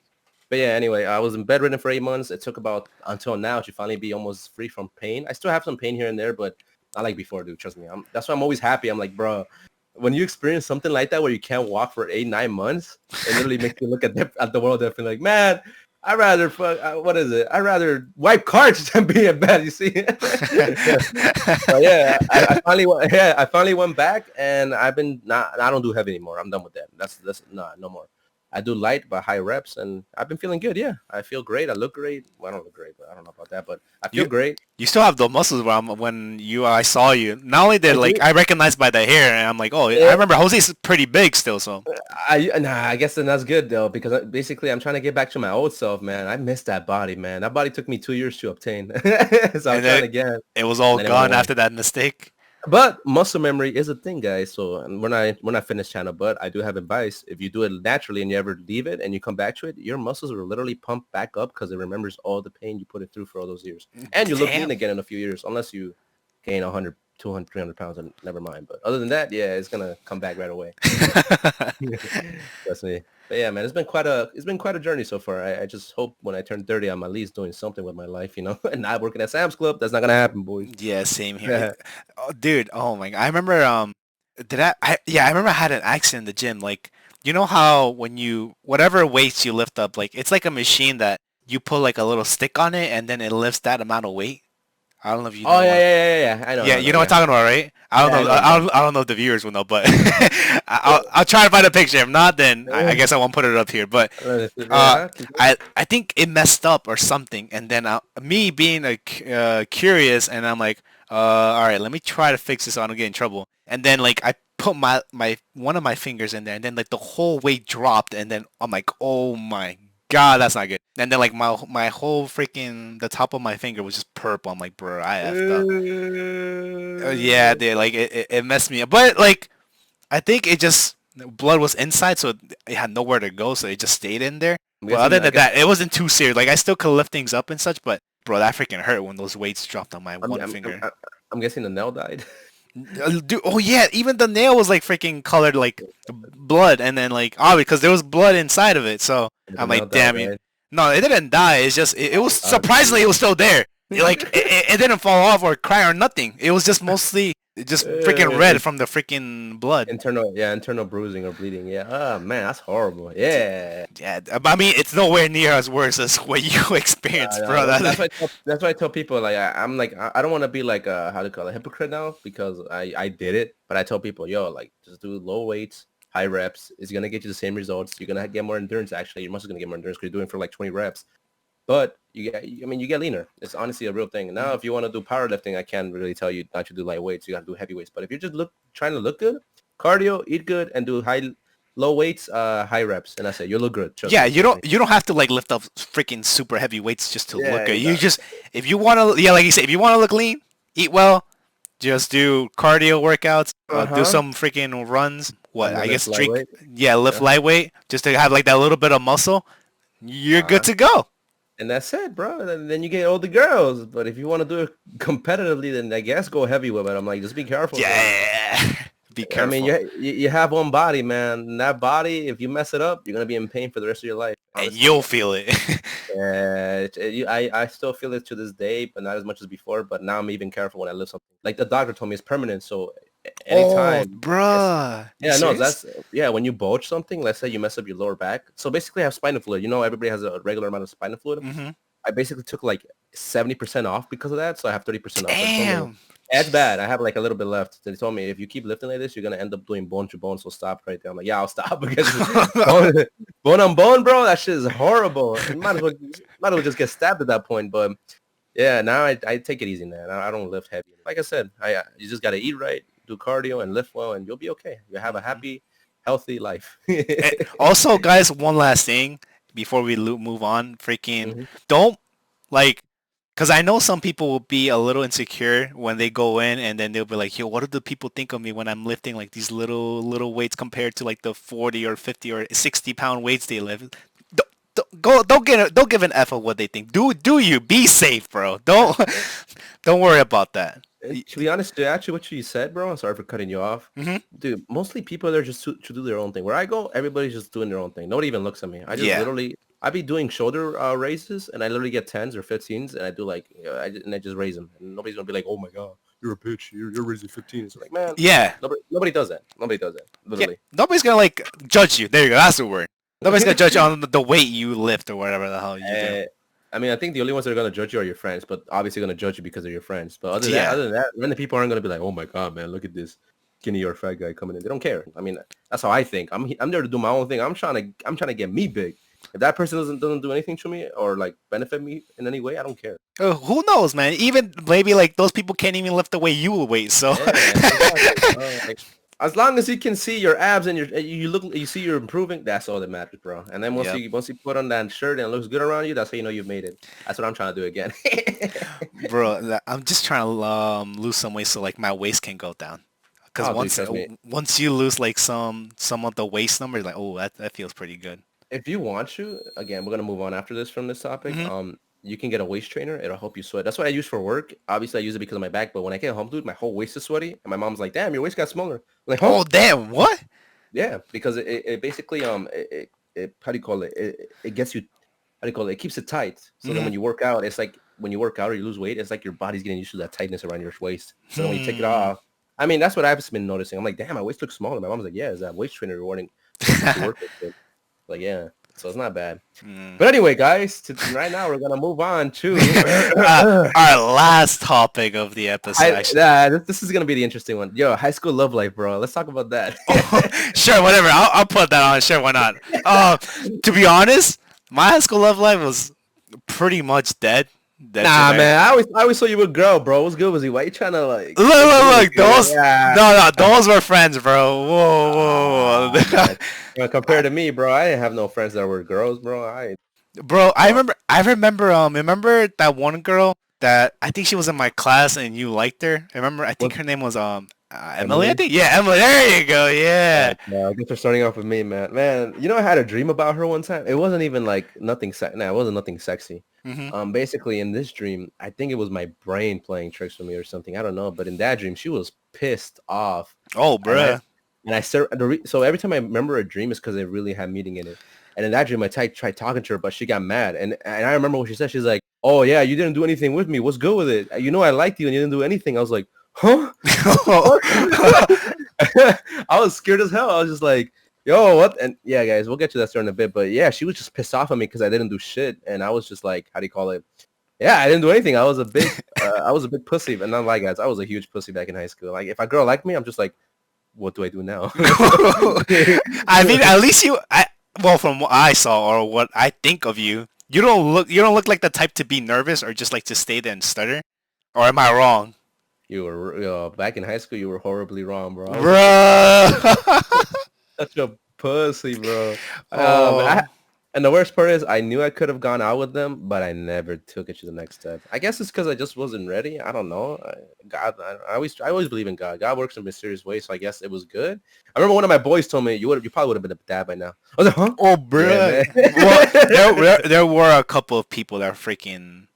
But yeah, anyway, I was in bedridden for 8 months. It took about until now to finally be almost free from pain. I still have some pain here and there, but not like before, dude. Trust me. That's why I'm always happy. I'm like, bro, when you experience something like that where you can't walk for 8, 9 months, it literally makes you look at the world and like, man, I rather what is it? I rather wipe carts than be in bed. You see? But yeah, I finally went back, and I've been not. I don't do heavy anymore. I'm done with that. That's no more. I do light but high reps, and I've been feeling good. Yeah, I feel great. I look great. Well, I don't look great, but I don't know about that. But I feel You great. you still have the muscles when I saw you. Not only did I like do. I recognized by the hair, and I'm like, oh, I Yeah, remember Jose's pretty big still. So I guess then that's good though because basically I'm trying to get back to my old self, man. I miss that body, man. That body took me 2 years to obtain, so I'm and trying then again, it was and all then it went gone away. after that mistake. But muscle memory is a thing, guys. So and we're not fitness channel, but I do have advice. If you do it naturally and you ever leave it and you come back to it, your muscles will literally pump back up because it remembers all the pain you put it through for all those years. And you look lean Damn. again in a few years, unless you gain 100, 200, 300 pounds, and never mind. But other than that, yeah, it's gonna come back right away. Trust me. But yeah, man, it's been quite a journey so far. I just hope when I turn 30, I'm at least doing something with my life, and not working at Sam's Club. That's not gonna happen, boys. Yeah, same here. Oh, dude, oh my God. I remember I remember I had an accident in the gym. Like, you know how when you whatever weights you lift up, like it's like a machine that you put like a little stick on it and then it lifts that amount of weight. I don't know if you Oh know yeah, what. yeah, yeah, yeah, yeah. I know, Yeah, I know, you know what yeah, I'm talking about, right? I don't yeah. I know. know what you're talking I don't know if the viewers will know, but about. I'll try to find a picture. If not, then I Uh, guess I won't put it up here. But uh, yeah, keep going. I think it messed up or something, and then me being curious, and I'm like, all right, let me try to fix this so I don't get in trouble. And then like I put my one of my fingers in there, and then like the whole weight dropped, and then I'm like, oh my God, that's not good. And then like my whole freaking the top of my finger was just purple. I'm like, bro, I effed up. Yeah, dude, like it messed me up. But like I think it just blood was inside, so it had nowhere to go, so it just stayed in there. I'm But other guessing. I than guess. that, it wasn't too serious. Like I still could lift things up and such, but bro, that freaking hurt when those weights dropped on my I'm. one I'm. I'm, finger. I'm I'm guessing the nail died. Dude, oh yeah, even the nail was like freaking colored like blood, and then like oh because there was blood inside of it, so The I'm nail like, died, damn you. right? No, it didn't die. It's just it was Oh, surprisingly it jeez. was still there. It didn't fall off or cry or nothing. It was just mostly just freaking red In- from the freaking blood. internal bruising or bleeding. Yeah. Oh man, that's horrible. Yeah. Yeah, I mean, it's nowhere near as worse as what you experienced, bro. No, that's why I tell people like I'm like I don't want to be like how to call it hypocrite now because I did it, but I tell people yo like just do low weights, high reps. It's gonna get you the same results. You're gonna get more endurance. Actually, your muscles gonna get more endurance because you're doing it for like 20 reps. But you get leaner. It's honestly a real thing. Now, Mhm. if you want to do powerlifting, I can't really tell you not to do light weights. You got to do heavy weights. But if you're just trying to look good, cardio, eat good, and do high. low weights, high reps, and that's it. You look good. Trust Yeah, me. Trust me. you don't have to like lift up freaking super heavy weights just to Yeah, look good. You exactly. just if you want to, yeah, like you said, if you want to look lean, eat well, just do cardio workouts, Uh do huh. some freaking runs. What And I then guess lift drink, lightweight. yeah, lift Yeah. lightweight just to have like that little bit of muscle. You're Uh good huh. to go. And that's it, bro. Then you get all the girls. But if you want to do it competitively, then I guess go heavyweight. But I'm like, just be careful, because Yeah, be I mean, careful, you have one body, man. And that body, if you mess it up, you're gonna be in pain for the rest of your life. and Honestly, you'll feel it. I still feel it to this day, but not as much as before. But now I'm even careful when I lift something. Like the doctor told me, it's permanent. So Oh, anytime, it's bruh, you yeah, no, serious? that's yeah. When you bulge something, let's say you mess up your lower back. So basically, I have spinal fluid. You know, everybody has a regular amount of spinal fluid. Mm-hmm. I basically took like 70% off because of that, so I have 30% off. So they told me, Damn. that's bad. I have like a little bit left. They told me, if you keep lifting like this, you're gonna end up doing bone to bone. So stop right there. I'm like, yeah, I'll stop because bone, bone on bone, bro, that shit is horrible. You might as well just get stabbed at that point. But yeah, now I take it easy, man. I don't lift heavy. Like I said, you just gotta eat right, do cardio, and lift well, and you'll be okay. You have a Mhm. happy, healthy life. Also, guys, one last thing before we move on. Freaking Mhm. don't like, because I know some people will be a little insecure when they go in and then they'll be like, yo, what do the people think of me when I'm lifting like these little weights compared to like the 40 or 50 or 60-pound weights they lift? Don't give an F of what they think. Do you be safe, bro? Don't don't worry about that. And to be honest, dude, actually, what you said, bro, I'm sorry for cutting you off. Mm-hmm. Dude, mostly people are there just to do their own thing. Where I go, everybody's just doing their own thing. Nobody even looks at me. Yeah. I be doing shoulder raises, and I literally get 10s or 15s, and I do like, and I just raise them. And nobody's going to be like, oh my God, you're a bitch. You're raising 15. It's like, man, Yeah. nobody does that. Nobody does that, Yeah. literally. Nobody's gonna like judge you. There you go. That's the word. Nobody's gonna judge you on the weight you lift or whatever the hell you do. Uh, I mean, I think the only ones that are gonna judge you are your friends, but obviously gonna judge you because they're your friends. But Yeah. other than that, then the people aren't gonna be like, "Oh my God, man, look at this skinny or fat guy coming in." They don't care. I mean, that's how I think. I'm there to do my own thing. I'm trying to get me big. If that person doesn't do anything to me or like benefit me in any way, I don't care. Who knows, man? Even maybe like those people can't even lift the way you will weight. So Yeah, exactly. Like, as long as you can see your abs and you see you're improving, that's all that matters, bro. And then yep, once you put on that shirt and it looks good around you, that's how you know you've made it. That's what I'm trying to do again. bro. I'm just trying to lose some weight so like my waist can go down. Because Oh, dude, trust me. once you lose like some of the waist numbers, like oh that feels pretty good. If you want to, again, we're gonna move on after this from this topic. Hmm. You can get a waist trainer. It'll help you sweat. That's what I use for work. Obviously, I use it because of my back. But when I get home, dude, my whole waist is sweaty, and my mom's like, "Damn, your waist got smaller." I'm like, huh? Oh damn! What? Yeah, because it basically it how do you call it? It gets you how do you call it? It keeps it tight. So then Hmm. when you work out, it's like when you work out or you lose weight, it's like your body's getting used to that tightness around your waist. So then when you take it Hmm. off, I mean, that's what I've been noticing. I'm like, damn, my waist looks smaller. My mom's like, yeah, is that waist trainer forcing you to work with it? Like, yeah. So it's not bad. Mm. But anyway, guys, right now we're gonna move on to Our last topic of the episode, actually. this is gonna be the interesting one. Yo, high school love life, bro. Let's talk about that. Oh, sure, whatever. I'll put that on. Sure, why not? To be honest, my high school love life was pretty much dead. Dead to Nah, me. man. I always saw you with a girl, bro. What's good was he? Why you trying to like Look, get look, into look. it? Those, Yeah. no, those were friends, bro. Whoa, whoa. Man. You know, compared to me, bro, I didn't have no friends that were girls, bro. Bro, Uh, remember that one girl that I think she was in my class and you liked her. I think what her name was Emily. I Emily? think, yeah, Emily. There you go. Yeah. No, I guess we're starting off with me, man. Man, you know, I had a dream about her one time. It wasn't even like nothing. Nah, it wasn't nothing sexy. Hmm. Basically, in this dream, I think it was my brain playing tricks with me or something. I don't know, but in that dream, she was pissed off, Oh, and I bruh. and I start so every time I remember a dream is because it really had meaning in it. And in that dream, I tried talking to her, but she got mad. And I remember what she said. She's like, "Oh yeah, you didn't do anything with me. What's good with it? You know I liked you, and you didn't do anything." I was like, "Huh? What?" I was scared as hell. I was just like, "Yo, what?" And yeah, guys, we'll get to that story in a bit. But yeah, she was just pissed off at me because I didn't do shit, and I was just like, how do you call it? Yeah, I didn't do anything. I was a big pussy, and not like guys, I was a huge pussy back in high school. Like if a girl liked me, I'm just like, what do I do now? I mean, at least well, from what I saw or what I think of you, you don't look like the type to be nervous or just like to stay there and stutter. Or am I wrong? You were back in high school. You were horribly wrong, bro. I was Bruh. such a pussy, bro. Man, Oh, and the worst part is I knew I could have gone out with them, but I never took it to the next step. I guess it's because I just wasn't ready. I don't know. I always believe in God. God works in mysterious ways, so I guess it was good. I remember one of my boys told me, you probably would have been a dad by now. I was like, huh? oh, Yeah, bro. man. Well, there were a couple of people that are freaking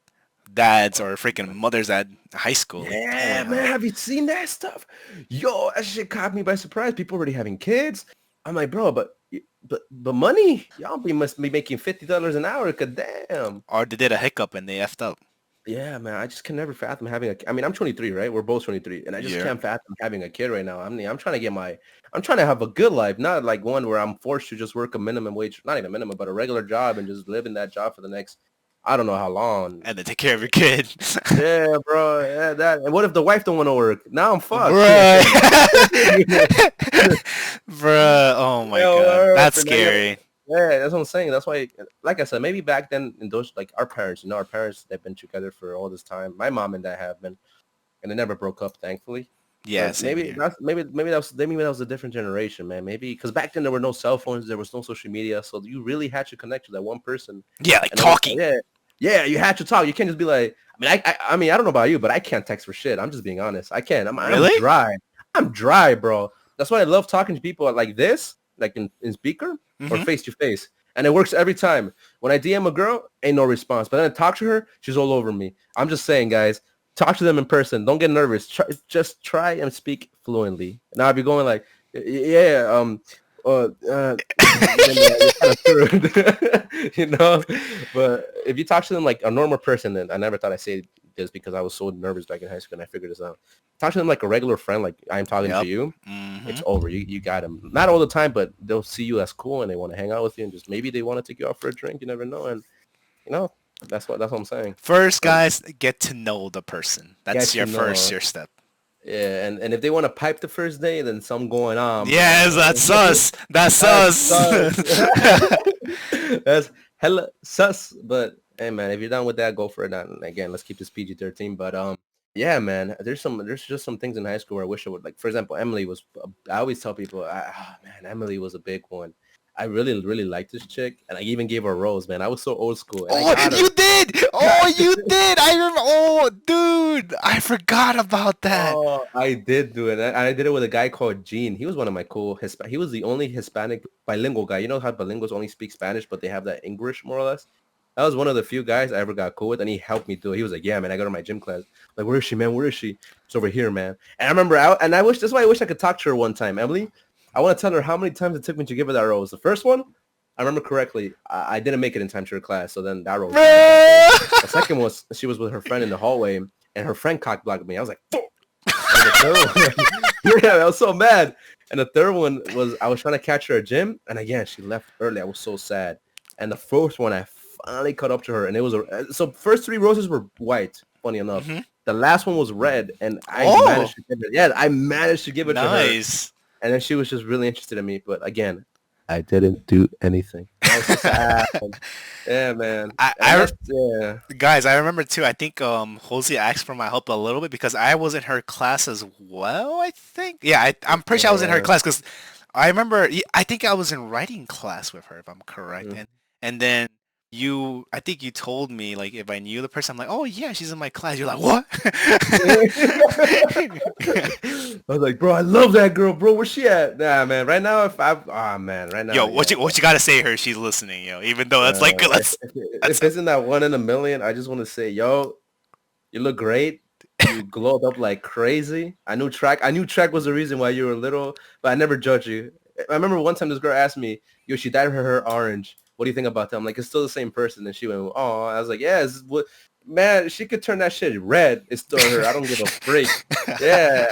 dads or freaking mothers at high school. Like, holy Yeah, man. hell. Have you seen that stuff? Yo, that shit caught me by surprise. People already having kids. I'm like, bro, but money, y'all must be making $50 an hour. Cause damn. Or they did a hiccup and they effed up. Yeah, man. I just can never fathom having a. I mean, I'm 23, right? We're both 23, and I just Yeah. can't fathom having a kid right now. I'm trying to get my. I'm trying to have a good life, not like one where I'm forced to just work a minimum wage, not even minimum, but a regular job and just live in that job for the next. I don't know how long. And then take care of your kid. Yeah, bro. Yeah, that. And what if the wife don't want to work? Now I'm fucked. Bruh. Bruh. Oh my Yo, god. That's and then, scary. yeah, that's what I'm saying. That's why, like I said, maybe back then in those, like our parents, our parents, they've been together for all this time. My mom and dad have been, and they never broke up, thankfully. Yeah, But same maybe here. that's maybe that was a different generation, man. Maybe because back then there were no cell phones, there was no social media, so you really had to connect to that one person. Yeah, like And it was, talking. yeah, yeah, you had to talk. You can't just be like, I don't know about you, but I can't text for shit. I'm just being honest. I can't. I'm Really? dry. I'm dry, bro. That's why I love talking to people like this, like in speaker or Hmm. face to face. And it works every time. When I DM a girl, ain't no response. But then I talk to her, she's all over me. I'm just saying, guys, talk to them in person. Don't get nervous. Just try and speak fluently. Now I'll be going like, yeah, then you're kind of screwed, But if you talk to them like a normal person, then I never thought I'd say this because I was so nervous back in high school and I figured this out. Talk to them like a regular friend, like I'm talking to Yep. you. Hmm. It's over. You got them. Not all the time, but they'll see you as cool and they want to hang out with you and just maybe they want to take you out for a drink. You never know. And you know, that's what I'm saying. First, And guys, get to know the person. get That's to your first know. your step. Yeah, and if they want to pipe the first day, then something going on, Yes, bro. that's us. That's That's us. sus. That's hella sus. But hey, man, if you're done with that, go for it. And again, let's keep this PG-13. But yeah, man, there's just some things in high school where I wish I would like. For example, Emily was. I always tell people, man, Emily was a big one. I really, really liked this chick, and I even gave her a rose, man. I was so old school, and I Oh, got her. you did! Oh, you did! I remember. Oh, dude, I forgot about that. Oh, I did do it. I did it with a guy called Gene. He was one of my cool He was the only Hispanic bilingual guy. You know how bilinguals only speak Spanish, but they have that English more or less. That was one of the few guys I ever got cool with, and he helped me do it. He was like, "Yeah, man, I go to my gym class. Like, where is she, man? Where is she? It's over here, man." And I remember, I wish that's why I wish I could talk to her one time, Emily. I want to tell her how many times it took me to give her that rose. The first one, I remember correctly. I didn't make it in time to her class, so then that rose didn't get given to me. The Bruh! second was she was with her friend in the hallway, and her friend cock blocked me. I was like, "Fuck." And the third one, yeah, I was so mad. And the third one was I was trying to catch her at gym, and again she left early. I was so sad. And the fourth one, I finally caught up to her, and it was so first three roses were white. Funny enough, Hmm. the last one was red, and I Oh, managed to give it. Yeah, I managed to give it to her, nice. and then she was just really interested in me. But again, I didn't do anything. I was so sad. Yeah, man, and I that's yeah. guys, I remember too. I think Jose asked for my help a little bit because I was in her class as well. I think. Yeah, I'm pretty sure I was in her Yeah. class because I remember. I think I was in writing class with her, if I'm correct. Mhm. And then I think you told me like if I knew the person. I'm like, oh yeah, she's in my class. You're like, what? I was like, bro, I love that girl, bro. Where's she at? Nah, man. Right now, man. Right Yo, now, what yeah. you gotta say to her? She's listening, yo. Even though that's like If, let's if, that's if it's in that 1 in a million, I just want to say, yo, you look great. You glowed up like crazy. I knew track was the reason why you were little, but I never judged you. I remember one time this girl asked me, yo, she dyed her hair orange. What do you think about that? I'm like, it's still the same person. And she went, oh, I was like, yeah, what, man, she could turn that shit red. It's still her. I don't give a freak. Yeah,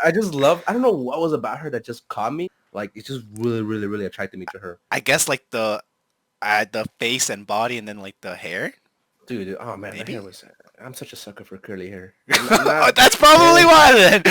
I just love, I don't know what was about her that just caught me. Like, it just really, really, really attracted me to her. I guess like the face and body and then like the hair, Dude, oh man, the hair maybe. was, I'm such a sucker for curly hair. I'm not, Oh, that's probably yeah. why then.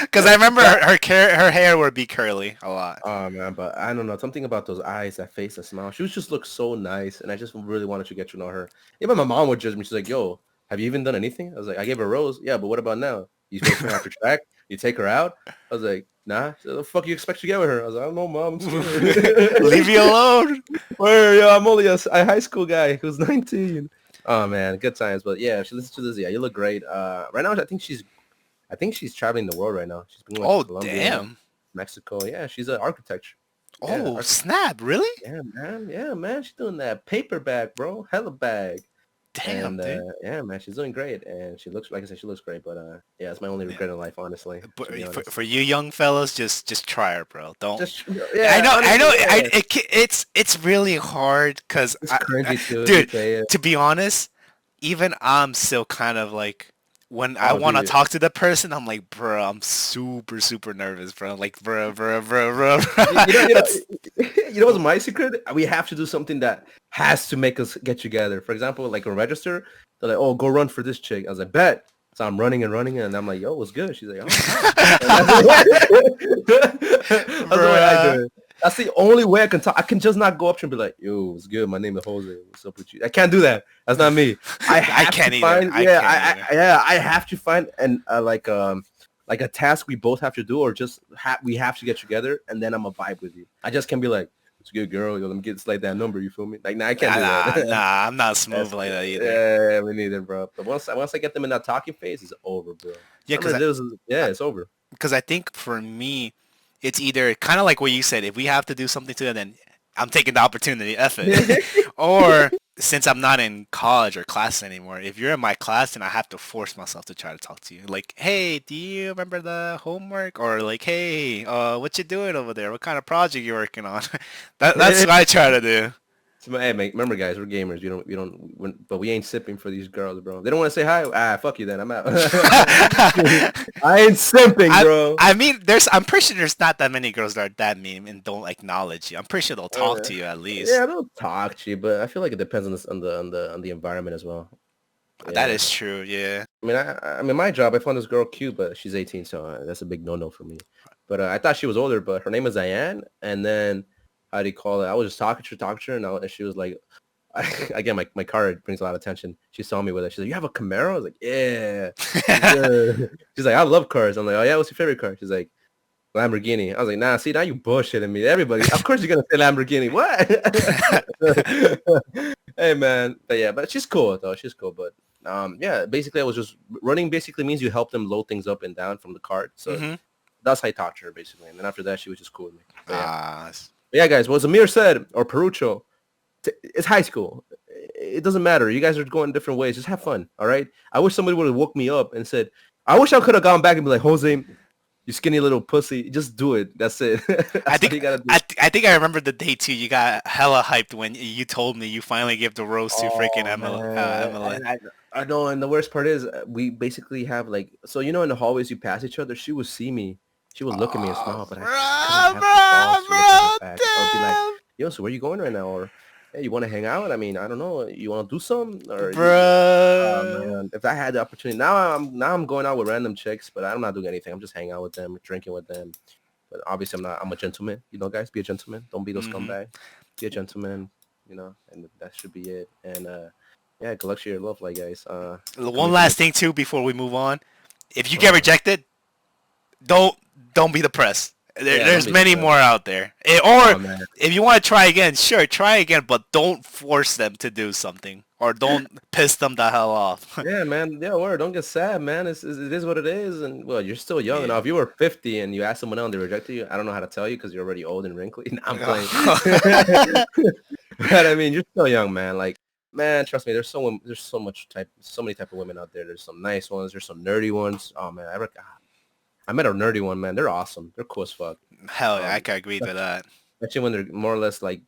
Because I remember her hair would be curly a lot. Oh man, but I don't know. Something about those eyes, that face, that smile. She was just looked so nice, and I just really wanted to get to know her. Even my mom would judge me. She's like, "Yo, have you even done anything?" I was like, "I gave her a rose." Yeah, but what about now? You still after track? You take her out? I was like, nah. She said, the fuck you expect to get with her? I was like, I don't know, mom. I'm Leave me scared. alone. Where, yo, I'm only a high school guy who's 19. Oh man, good times. But yeah, if she listens to this, yeah, you look great. Right now, I think she's traveling the world right now. She's been going to Oh Colombia, damn. Mexico. Yeah, she's an architect. Yeah, Oh snap! Really? yeah, man. Yeah, man. She's doing that paper bag, bro. Hella bag. Damn, And dude. yeah, man, she's doing great. And she looks, like I said, she looks great. But yeah, it's my only Yeah. regret in life, honestly, to be But honest. for you young fellas, just try her, bro. Don't. Just I yeah, know, I honestly, know. yeah. It's really hard because It's cringy too if you dude. say it. To be honest, even I'm still kind of like when I Oh, want to dude. talk to the person, I'm like, bro, I'm super nervous, bro. Like, bro. You know, That's you know what's my secret? We have to do something that has to make us get together. For example, like a register, they're like, "Oh, go run for this chick." I was like, "Bet." So I'm running and running, and I'm like, "Yo, what's good?" She's like, "Oh, hi." And that's the way I bruh. do it. That's the only way I can talk. I can just not go up to her and be like, "Yo, what's good? My name is Jose. What's up with you?" I can't do that. That's not me. I I have to can't either. find, I can't either. yeah, I have to find and like a task we both have to do, or just we have to get together, and then I'm a vibe with you. I just can't be like, "It's a good girl. Yo, let me get slide that number." You feel me? Like, nah, I can't do Nah, that. nah, I'm not smooth That's like that either. yeah, me neither, bro. But once I get them in that talking phase, it's over, bro. Yeah, Remember, yeah, it's over. because I think for me, it's either kind of like what you said. If we have to do something to it, then I'm taking the opportunity, F it. Or since I'm not in college or class anymore, if you're in my class, then I have to force myself to try to talk to you. Like, hey, do you remember the homework? Or like, hey, what you doing over there? What kind of project you working on? That's what I try to do. So, hey, mate, remember, guys, we're gamers. But we ain't sipping for these girls, bro. They don't want to say hi. Ah, fuck you, then. I'm out. I ain't simping, I bro. I mean, I'm pretty sure there's not that many girls that are that mean and don't acknowledge you. I'm pretty sure they'll talk Uh, to you at least. yeah, they'll talk to you, but I feel like it depends on the environment as well. That Yeah. is true, yeah. I mean, my job, I found this girl cute, but she's 18, so that's a big no-no for me. But I thought she was older, but her name is Diane, and then how do you call it? I was just talking to her, and she was like, again, my car brings a lot of attention. She saw me with it. She's like, "You have a Camaro?" I was like, "Yeah." She's like, "I love cars." I'm like, "Oh yeah, what's your favorite car?" She's like, "Lamborghini." I was like, "Nah, see, now you bullshitting me. Everybody, of course you're gonna say Lamborghini. What?" Hey man, but yeah, but she's cool though. She's cool, but yeah, basically I was just running. Basically means you help them load things up and down from the cart. So hmm that's how I talked to her basically, and then after that she was just cool with me. But yeah, Ah, guys, what Amir said or Perucho, it's high school. It doesn't matter. You guys are going different ways. Just have fun. All right. I wish somebody would have woke me up and said, I wish I could have gone back and be like, Jose, you skinny little pussy. Just do it. That's it. I That's all think you gotta do. I think I remember the day too. You got hella hyped when you told me you finally gave the rose to freaking Oh man, Emily. and I know, and the worst part is we basically have like, so in the hallways you pass each other. She would see me, she would look at me and Oh, smile, but I just couldn't bro, have the balls to look at her bro, back or be like, damn, "Yo, so where you going right now?" Or, "Hey, you want to hang out?" I mean, I don't know, you want to do something, or bro. man, if I had the opportunity, now I'm going out with random chicks, but I'm not doing anything. I'm just hanging out with them, drinking with them. But obviously, I'm not. I'm a gentleman, guys. Be a gentleman. Don't be those hmm scumbag. Be a gentleman, and that should be it. And yeah, good luck to your love life, guys. One Coming from a last thing too before we move on. If you get uh, rejected, don't don't be depressed. yeah, don't There's be many depressed. more out there. Or Oh man, if you want to try again, sure, try again, but don't force them to do something or don't piss them the hell off. yeah, man, yeah, word. Don't get sad, man. It is what it is, and well, you're still young. Now, Yeah. if you were 50 and you asked someone else and they rejected you, I don't know how to tell you because you're already old and wrinkly. Nah, I'm playing. But I mean, you're still young, man. Like, man, trust me, there's so many type of women out there. There's some nice ones. There's some nerdy ones. Oh man, I met a nerdy one, man. They're awesome. They're cool as fuck. Hell yeah, I Um, can agree with that. especially when they're more or less like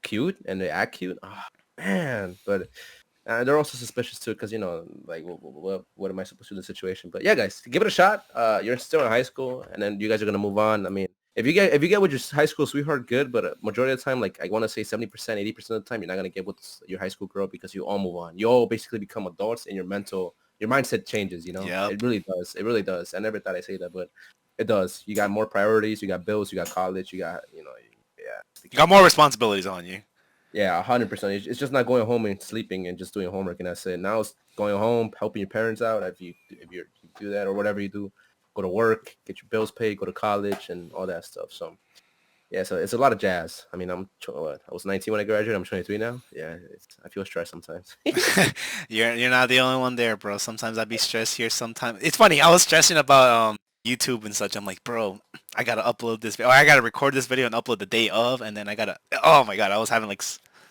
cute and they act cute. Oh, man, but they're also suspicious too because like what am I supposed to do in the situation? But yeah, guys, give it a shot. You're still in high school, and then you guys are gonna move on. I mean, if you get with your high school sweetheart, good. But majority of the time, like I want to say 70%, 80% of the time, you're not gonna get with your high school girl because you all move on. You all basically become adults, and your mindset changes. Yep. It really does. It really does. I never thought I'd say that, but it does. You got more priorities. You got bills. You got college. You got yeah. It You got becomes more responsibilities on you. yeah, 100%. It's just not going home and sleeping and just doing homework and that's it. Now it's going home, helping your parents out if you do that or whatever you do. go to work, get your bills paid, go to college, and all that stuff. So yeah, so it's a lot of jazz. I mean, I was 19 when I graduated. I'm 23 now. Yeah, I feel stressed sometimes. You're not the only one there, bro. Sometimes I'd be stressed here. Sometimes it's funny. I was stressing about YouTube and such. I'm like, bro, I gotta upload this, or I gotta record this video and upload the day of, and then I gotta. Oh my god, I was having like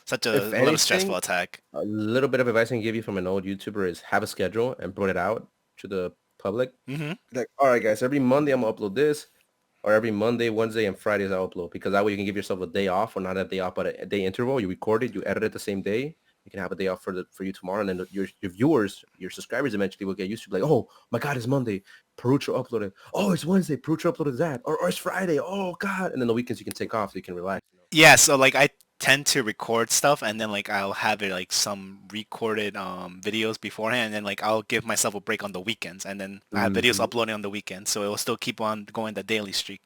such If a little stressful anything, attack. a little bit of advice I can give you from an old YouTuber is have a schedule and put it out to the public. Hmm. Like, all right, guys, every Monday I'm gonna upload this, or every Monday, Wednesday, and Fridays I upload because that way you can give yourself a day off, or not a day off, but a day interval. You record it, you edit it the same day. You can have a day off for you tomorrow, and then your viewers, your subscribers, eventually will get used to like, oh my god, it's Monday, Perucho uploaded. Oh, it's Wednesday, Perucho uploaded that, or it's Friday. Oh god, and then the weekends you can take off so you can relax. Yeah, so like I tend to record stuff and then like I'll have it like some recorded videos beforehand and then like I'll give myself a break on the weekends and then I have videos Mhm. uploading on the weekends so it will still keep on going the daily streak.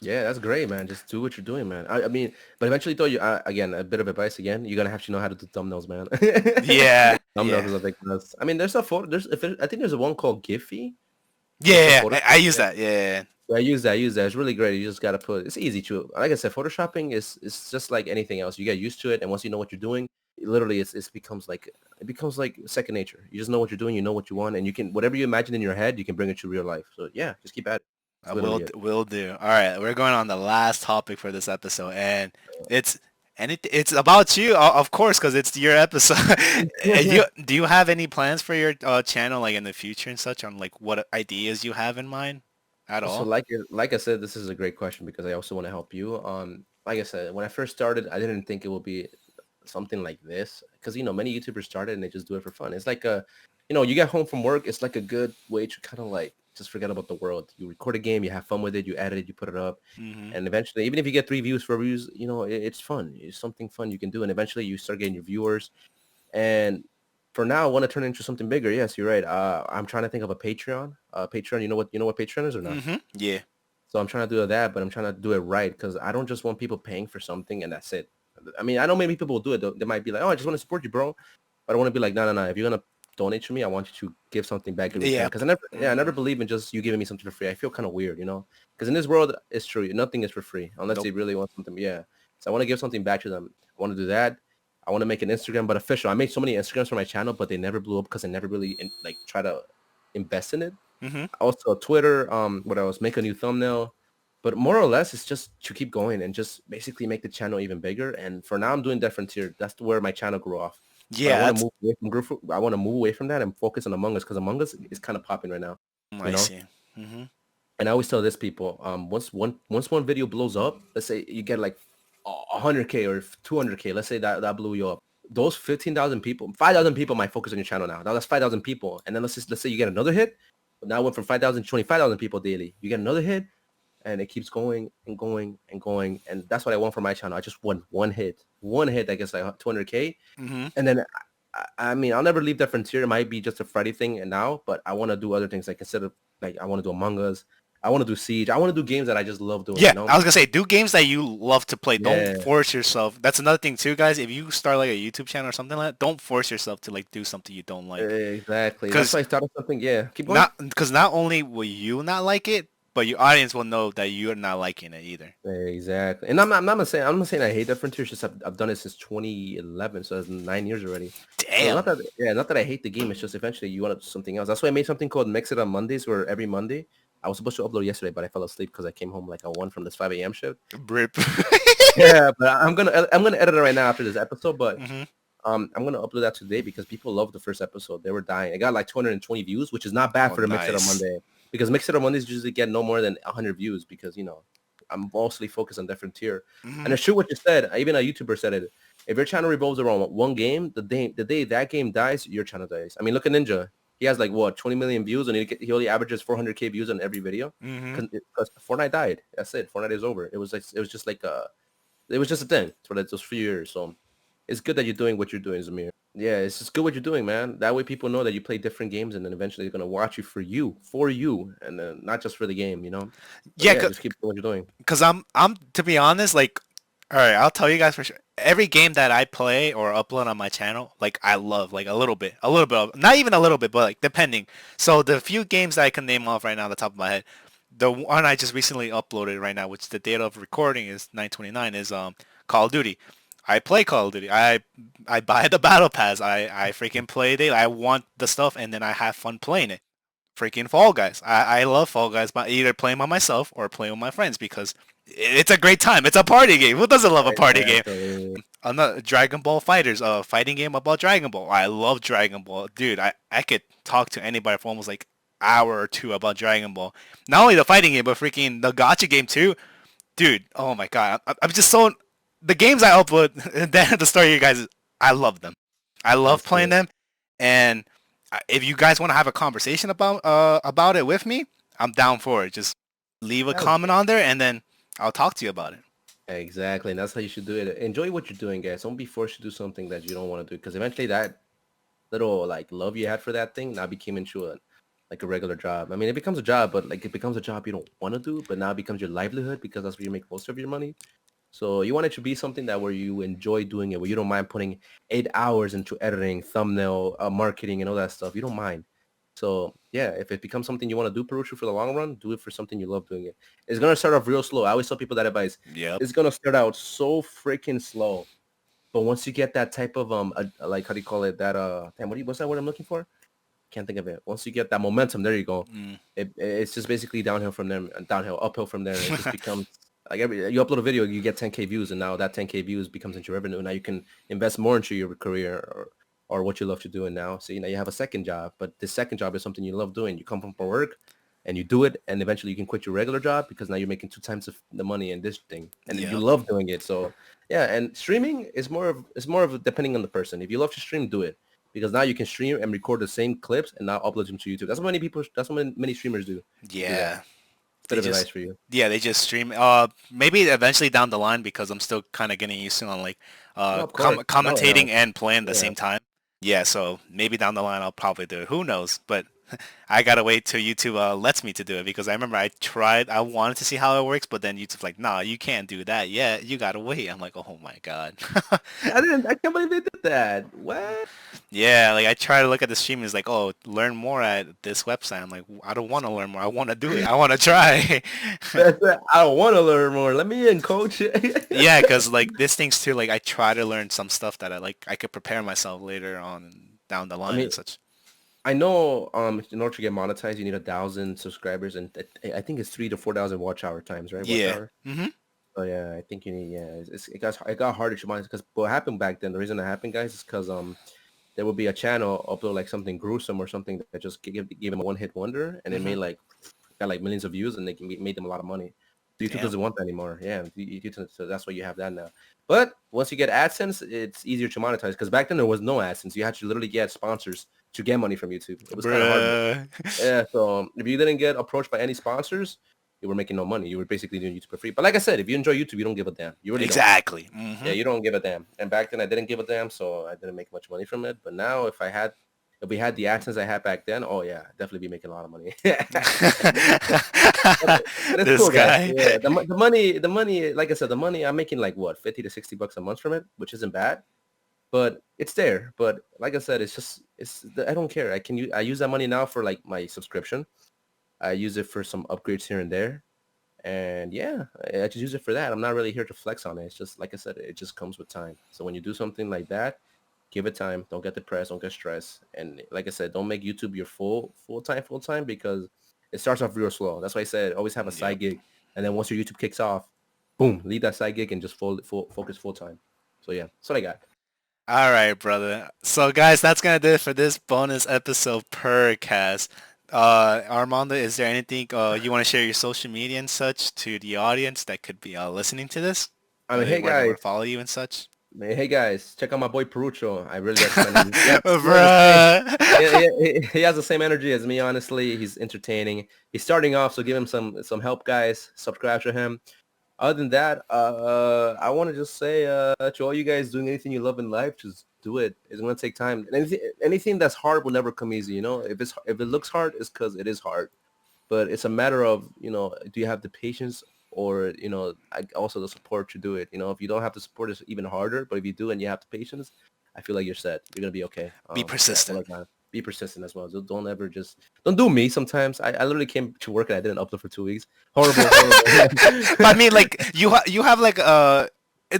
Yeah, that's great, man. Just do what you're doing, man. I mean, but eventually, though, again, a bit of advice again. You're gonna have to know how to do thumbnails, man. Yeah, Thumbnails yeah. is a big plus. I mean, there's a photo. I think there's a one called Giphy. It's a Yeah, photo. I use that. Yeah. Yeah, I use that. I use that. It's really great. You just gotta put. It's easy to. Like I said, photoshopping is just like anything else. You get used to it, and once you know what you're doing, literally, it becomes like second nature. You just know what you're doing. You know what you want, and you can whatever you imagine in your head, you can bring it to real life. So yeah, just keep at it. That's I literally it. will do. All right, we're going on the last topic for this episode, and it's it's about you, of course, because it's your episode. Do you have any plans for your channel, like in the future and such, on like what ideas you have in mind at So all? like I said, this is a great question because I also want to help you. Like I said, when I first started, I didn't think it would be something like this because many YouTubers started and they just do it for fun. It's like you get home from work. It's like a good way to kind of like just forget about the world. You record a game, you have fun with it, you edit it, you put it up, Hmm. and eventually, even if you get 3 views, 4 views, it's fun. It's something fun you can do, and eventually you start getting your viewers. And for now, I want to turn it into something bigger. Yes, you're right. I'm trying to think of a Patreon. Patreon, you know what Patreon is or not? Hmm. Yeah. So I'm trying to do that, but I'm trying to do it right because I don't just want people paying for something and that's it. I mean, I know maybe people will do it. They might be like, oh, I just want to support you, bro. But I want to be like, no, no, no. If you're gonna donate to me, I want you to give something back in return. Yeah. Because I never Mm. believe in just you giving me something for free. I feel kind of weird. Because in this world, it's true. Nothing is for free unless they Nope. really want something. Yeah. So I want to give something back to them. I want to do that. I want to make an Instagram, but official. I made so many Instagrams for my channel, but they never blew up because I never really like try to invest in it. Hmm. Also Twitter, what else? Make a new thumbnail. But more or less, it's just to keep going and just basically make the channel even bigger. And for now, I'm doing Dead Frontier. That's where my channel grew off. But I Yeah. want to That's. move away from I want to move away from that and focus on Among Us because Among Us is kind of popping right now, you I know. see. Hmm. And I always tell this people, once one video blows up, let's say you get like 100K or 200K. Let's say that blew you up. Those 15,000 people, 5,000 people might focus on your channel now. Now that's 5,000 people, and then let's say you get another hit. Now it went from 5,000 to 25,000 people daily. You get another hit, and it keeps going and going and going. And that's what I want for my channel. I just want one hit that gets like 200K, Hmm. and then I mean, I'll never leave that frontier. It might be just a Friday thing and now, but I want to do other things. Like instead of like, I want to do Among Us. I want to do Siege. I want to do games that I just love doing. Yeah, You know? I was gonna say, do games that you love to play. Don't Yeah, force yourself. That's another thing too, guys. If you start like a YouTube channel or something like that, don't force yourself to like do something you don't like. exactly. That's Cause why I started something. Yeah, keep going. not only will you not like it, but your audience will know that you're not liking it either. Exactly. And I'm not saying I hate that frontier. It's just I've done it since 2011, so that's 9 years already. So Damn. not that I hate the game. It's just eventually you want to do something else. That's why I made something called Mix It on Mondays, where every Monday I was supposed to upload yesterday, but I fell asleep because I came home like a one from this 5 a.m. shift. Rip. Yeah, but I'm gonna edit it right now after this episode. But Hmm. I'm gonna upload that today because people loved the first episode. They were dying. It got like 220 views, which is not bad Oh, for the Mix It on nice. Monday. Because Mix It on Mondays usually get no more than 100 views because I'm mostly focused on different tier. And Hmm. it's true what you said. Even a YouTuber said it. If your channel revolves around one game, the day that game dies, your channel dies. I mean, look at Ninja. He has like what 20 million views, and he only averages 400K views on every video Hmm. because Fortnite died. That's it. Fortnite is over. It was just a thing for like those few years. So it's good that you're doing what you're doing, Zamir. Yeah, it's just good what you're doing, man. That way people know that you play different games and then eventually they're gonna watch you for you, and then not just for the game. So Yeah, yeah, just keep doing what you're doing. cause I'm to be honest, like All right, I'll tell you guys for sure. Every game that I play or upload on my channel, like I love, like a little bit of, not even a little bit, but like depending. So the few games that I can name off right now, on the top of my head, the one I just recently uploaded right now, which the date of recording is 9/29, is Call of Duty. I play Call of Duty. I buy the battle pass. I freaking play it. I want the stuff, and then I have fun playing it. Freaking Fall Guys. I love Fall Guys, but either playing by myself or playing with my friends because it's a great time. It's a party game. Who doesn't love a party game? Exactly. Another Dragon Ball Fighters, a fighting game about Dragon Ball. I love Dragon Ball, dude. I could talk to anybody for almost like hour or two about Dragon Ball. Not only the fighting game, but freaking the gotcha game too, dude. Oh my god, I'm just so the games I upload. Then the story, you guys, I love them. I love That's playing good. them, and if you guys want to have a conversation about it with me, I'm down for it. Just leave a That's comment on there, and then I'll talk to you about it. exactly. And that's how you should do it. Enjoy what you're doing, guys. Don't be forced to do something that you don't want to do because eventually that little like love you had for that thing now became into a like a regular job. I mean, it becomes a job, but like it becomes a job you don't want to do, but now it becomes your livelihood because that's where you make most of your money. So you want it to be something that where you enjoy doing it, where you don't mind putting 8 hours into editing, thumbnail, marketing, and all that stuff. You don't mind. So yeah, if it becomes something you want to do, Perucho, for the long run, do it for something you love doing it. It's gonna start off real slow. I always tell people that advice. Yep. It's gonna start out so freaking slow, but once you get that type of like how do you call it? That damn, what's that word I'm looking for? Can't think of it. Once you get that momentum, there you go. Mm, It's just basically downhill from there, and downhill, uphill from there. It just becomes like every you upload a video, you get 10K views, and now that 10K views becomes into revenue. Now you can invest more into your career or what you love to do. And now, so you have a second job, but this second job is something you love doing. You come from work and you do it, and eventually you can quit your regular job because now you're making 2 times the money in this thing, and you yep. love doing it. So yeah, and streaming is more of depending on the person. If you love to stream, do it because now you can stream and record the same clips and now upload them to YouTube. That's what many people. That's what many streamers do. Do that. Yeah. Bit They of advice just for you. yeah, they just stream maybe eventually down the line because I'm still kind of getting used to on like No, of course. No, commentating no. and playing at the Yeah. same time. Yeah, so maybe down the line I'll probably do it. Who knows? But I gotta wait till YouTube lets me to do it because I remember I wanted to see how it works, but then YouTube's like, nah, you can't do that yet. You gotta wait. I'm like, oh my god. I can't believe they did that. What? Yeah, like I try to look at the stream. It's like, oh, learn more at this website. I'm like, I don't want to learn more. I want to do it. I want to try. That's it. I don't want to learn more. Let me in, coach. Yeah, because like this thing's too. Like I try to learn some stuff that I could prepare myself later on down the I line mean, and such. I know in order to get monetized, you need 1,000 subscribers, and I think it's 3 to 4,000 watch hour times, right? Watch Yeah. hour. Mhm. Oh yeah, I think you need. Yeah, it got harder to monetize because what happened back then. The reason that happened, guys, is because there would be a channel upload like something gruesome or something that just gave him a one hit wonder, and it made Mhm. like got like millions of views, and made them a lot of money. YouTube Damn. doesn't want that anymore. Yeah, YouTube, so that's why you have that now. But once you get AdSense, it's easier to monetize because back then there was no AdSense. You had to literally get sponsors to get money from YouTube. It was kind of hard. Bruh. Yeah, so if you didn't get approached by any sponsors, you were making no money. You were basically doing YouTube for free. But like I said, if you enjoy YouTube, you don't give a damn. You really don't. Exactly. Yeah, Mhm. you don't give a damn. And back then I didn't give a damn, so I didn't make much money from it. But now if we had the AdSense I had back then, oh yeah, definitely be making a lot of money. but, but it's This cool, guys. guy. Yeah, the money, like I said, the money I'm making like what, 50 to 60 bucks a month from it, which isn't bad. But it's there. But like I said, I don't care. I use that money now for like my subscription. I use it for some upgrades here and there. And yeah, I just use it for that. I'm not really here to flex on it. It's just like I said, it just comes with time. So when you do something like that, give it time. Don't get depressed. Don't get stressed. And like I said, don't make YouTube your full time because it starts off real slow. That's why I said always have a Yep. side gig. And then once your YouTube kicks off, boom, leave that side gig and just focus full time. So yeah, that's what I got. All right, brother. So, guys, that's gonna do it for this bonus episode per cast. Armando, is there anything you want to share your social media and such to the audience that could be listening to this, I mean, hey where they guys, would follow you and such? check out my boy Perucho. I really recommend him. He has the same, Bruh. yeah, he has the same energy as me. Honestly, he's entertaining. He's starting off, so give him some help, guys. Subscribe to him. Other than that, I want to just say to all you guys doing anything you love in life, just do it. It's gonna take time. And anything that's hard will never come easy. You know, if it looks hard, it's because it is hard. But it's a matter of do you have the patience or also the support to do it. If you don't have the support, it's even harder. But if you do and you have the patience, I feel like you're set. You're gonna be okay. Be Yeah, I persistent. like that. Be persistent as well. Don't ever just don't do me. Sometimes I literally came to work and I didn't upload for 2 weeks. Horrible, horrible. But I mean, like you have like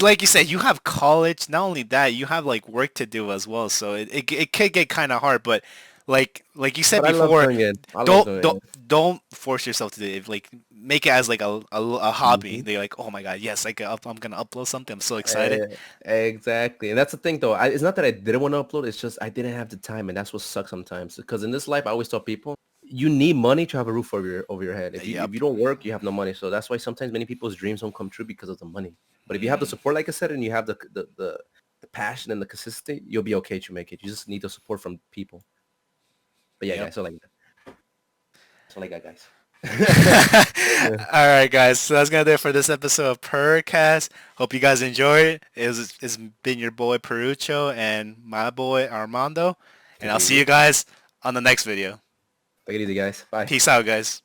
like you said, you have college. Not only that, you have like work to do as well. So it could get kind of hard. But like you said But I love before, doing it. I love don't doing don't it. don't force yourself to do it. Like make it as like a hobby. Mhm. They're like, oh my god, yes, I'm gonna upload something. I'm so excited. Eh, exactly. And that's the thing though. It's not that I didn't want to upload. It's just I didn't have the time, and that's what sucks sometimes. Because in this life, I always tell people, you need money to have a roof over your head. If you Yep. don't work, you have no money. So that's why sometimes many people's dreams don't come true because of the money. But if you have the support, like I said, and you have the passion and the consistency, you'll be okay to make it. You just need the support from people. But yeah, Yep. guys, so like that, guys. All right, guys. So that's gonna do it for this episode of Percast. Hope you guys enjoy it. It's been your boy Perucho and my boy Armando, and Take I'll it see you easy. guys on the next video. Take it easy, guys. Bye. Peace out, guys.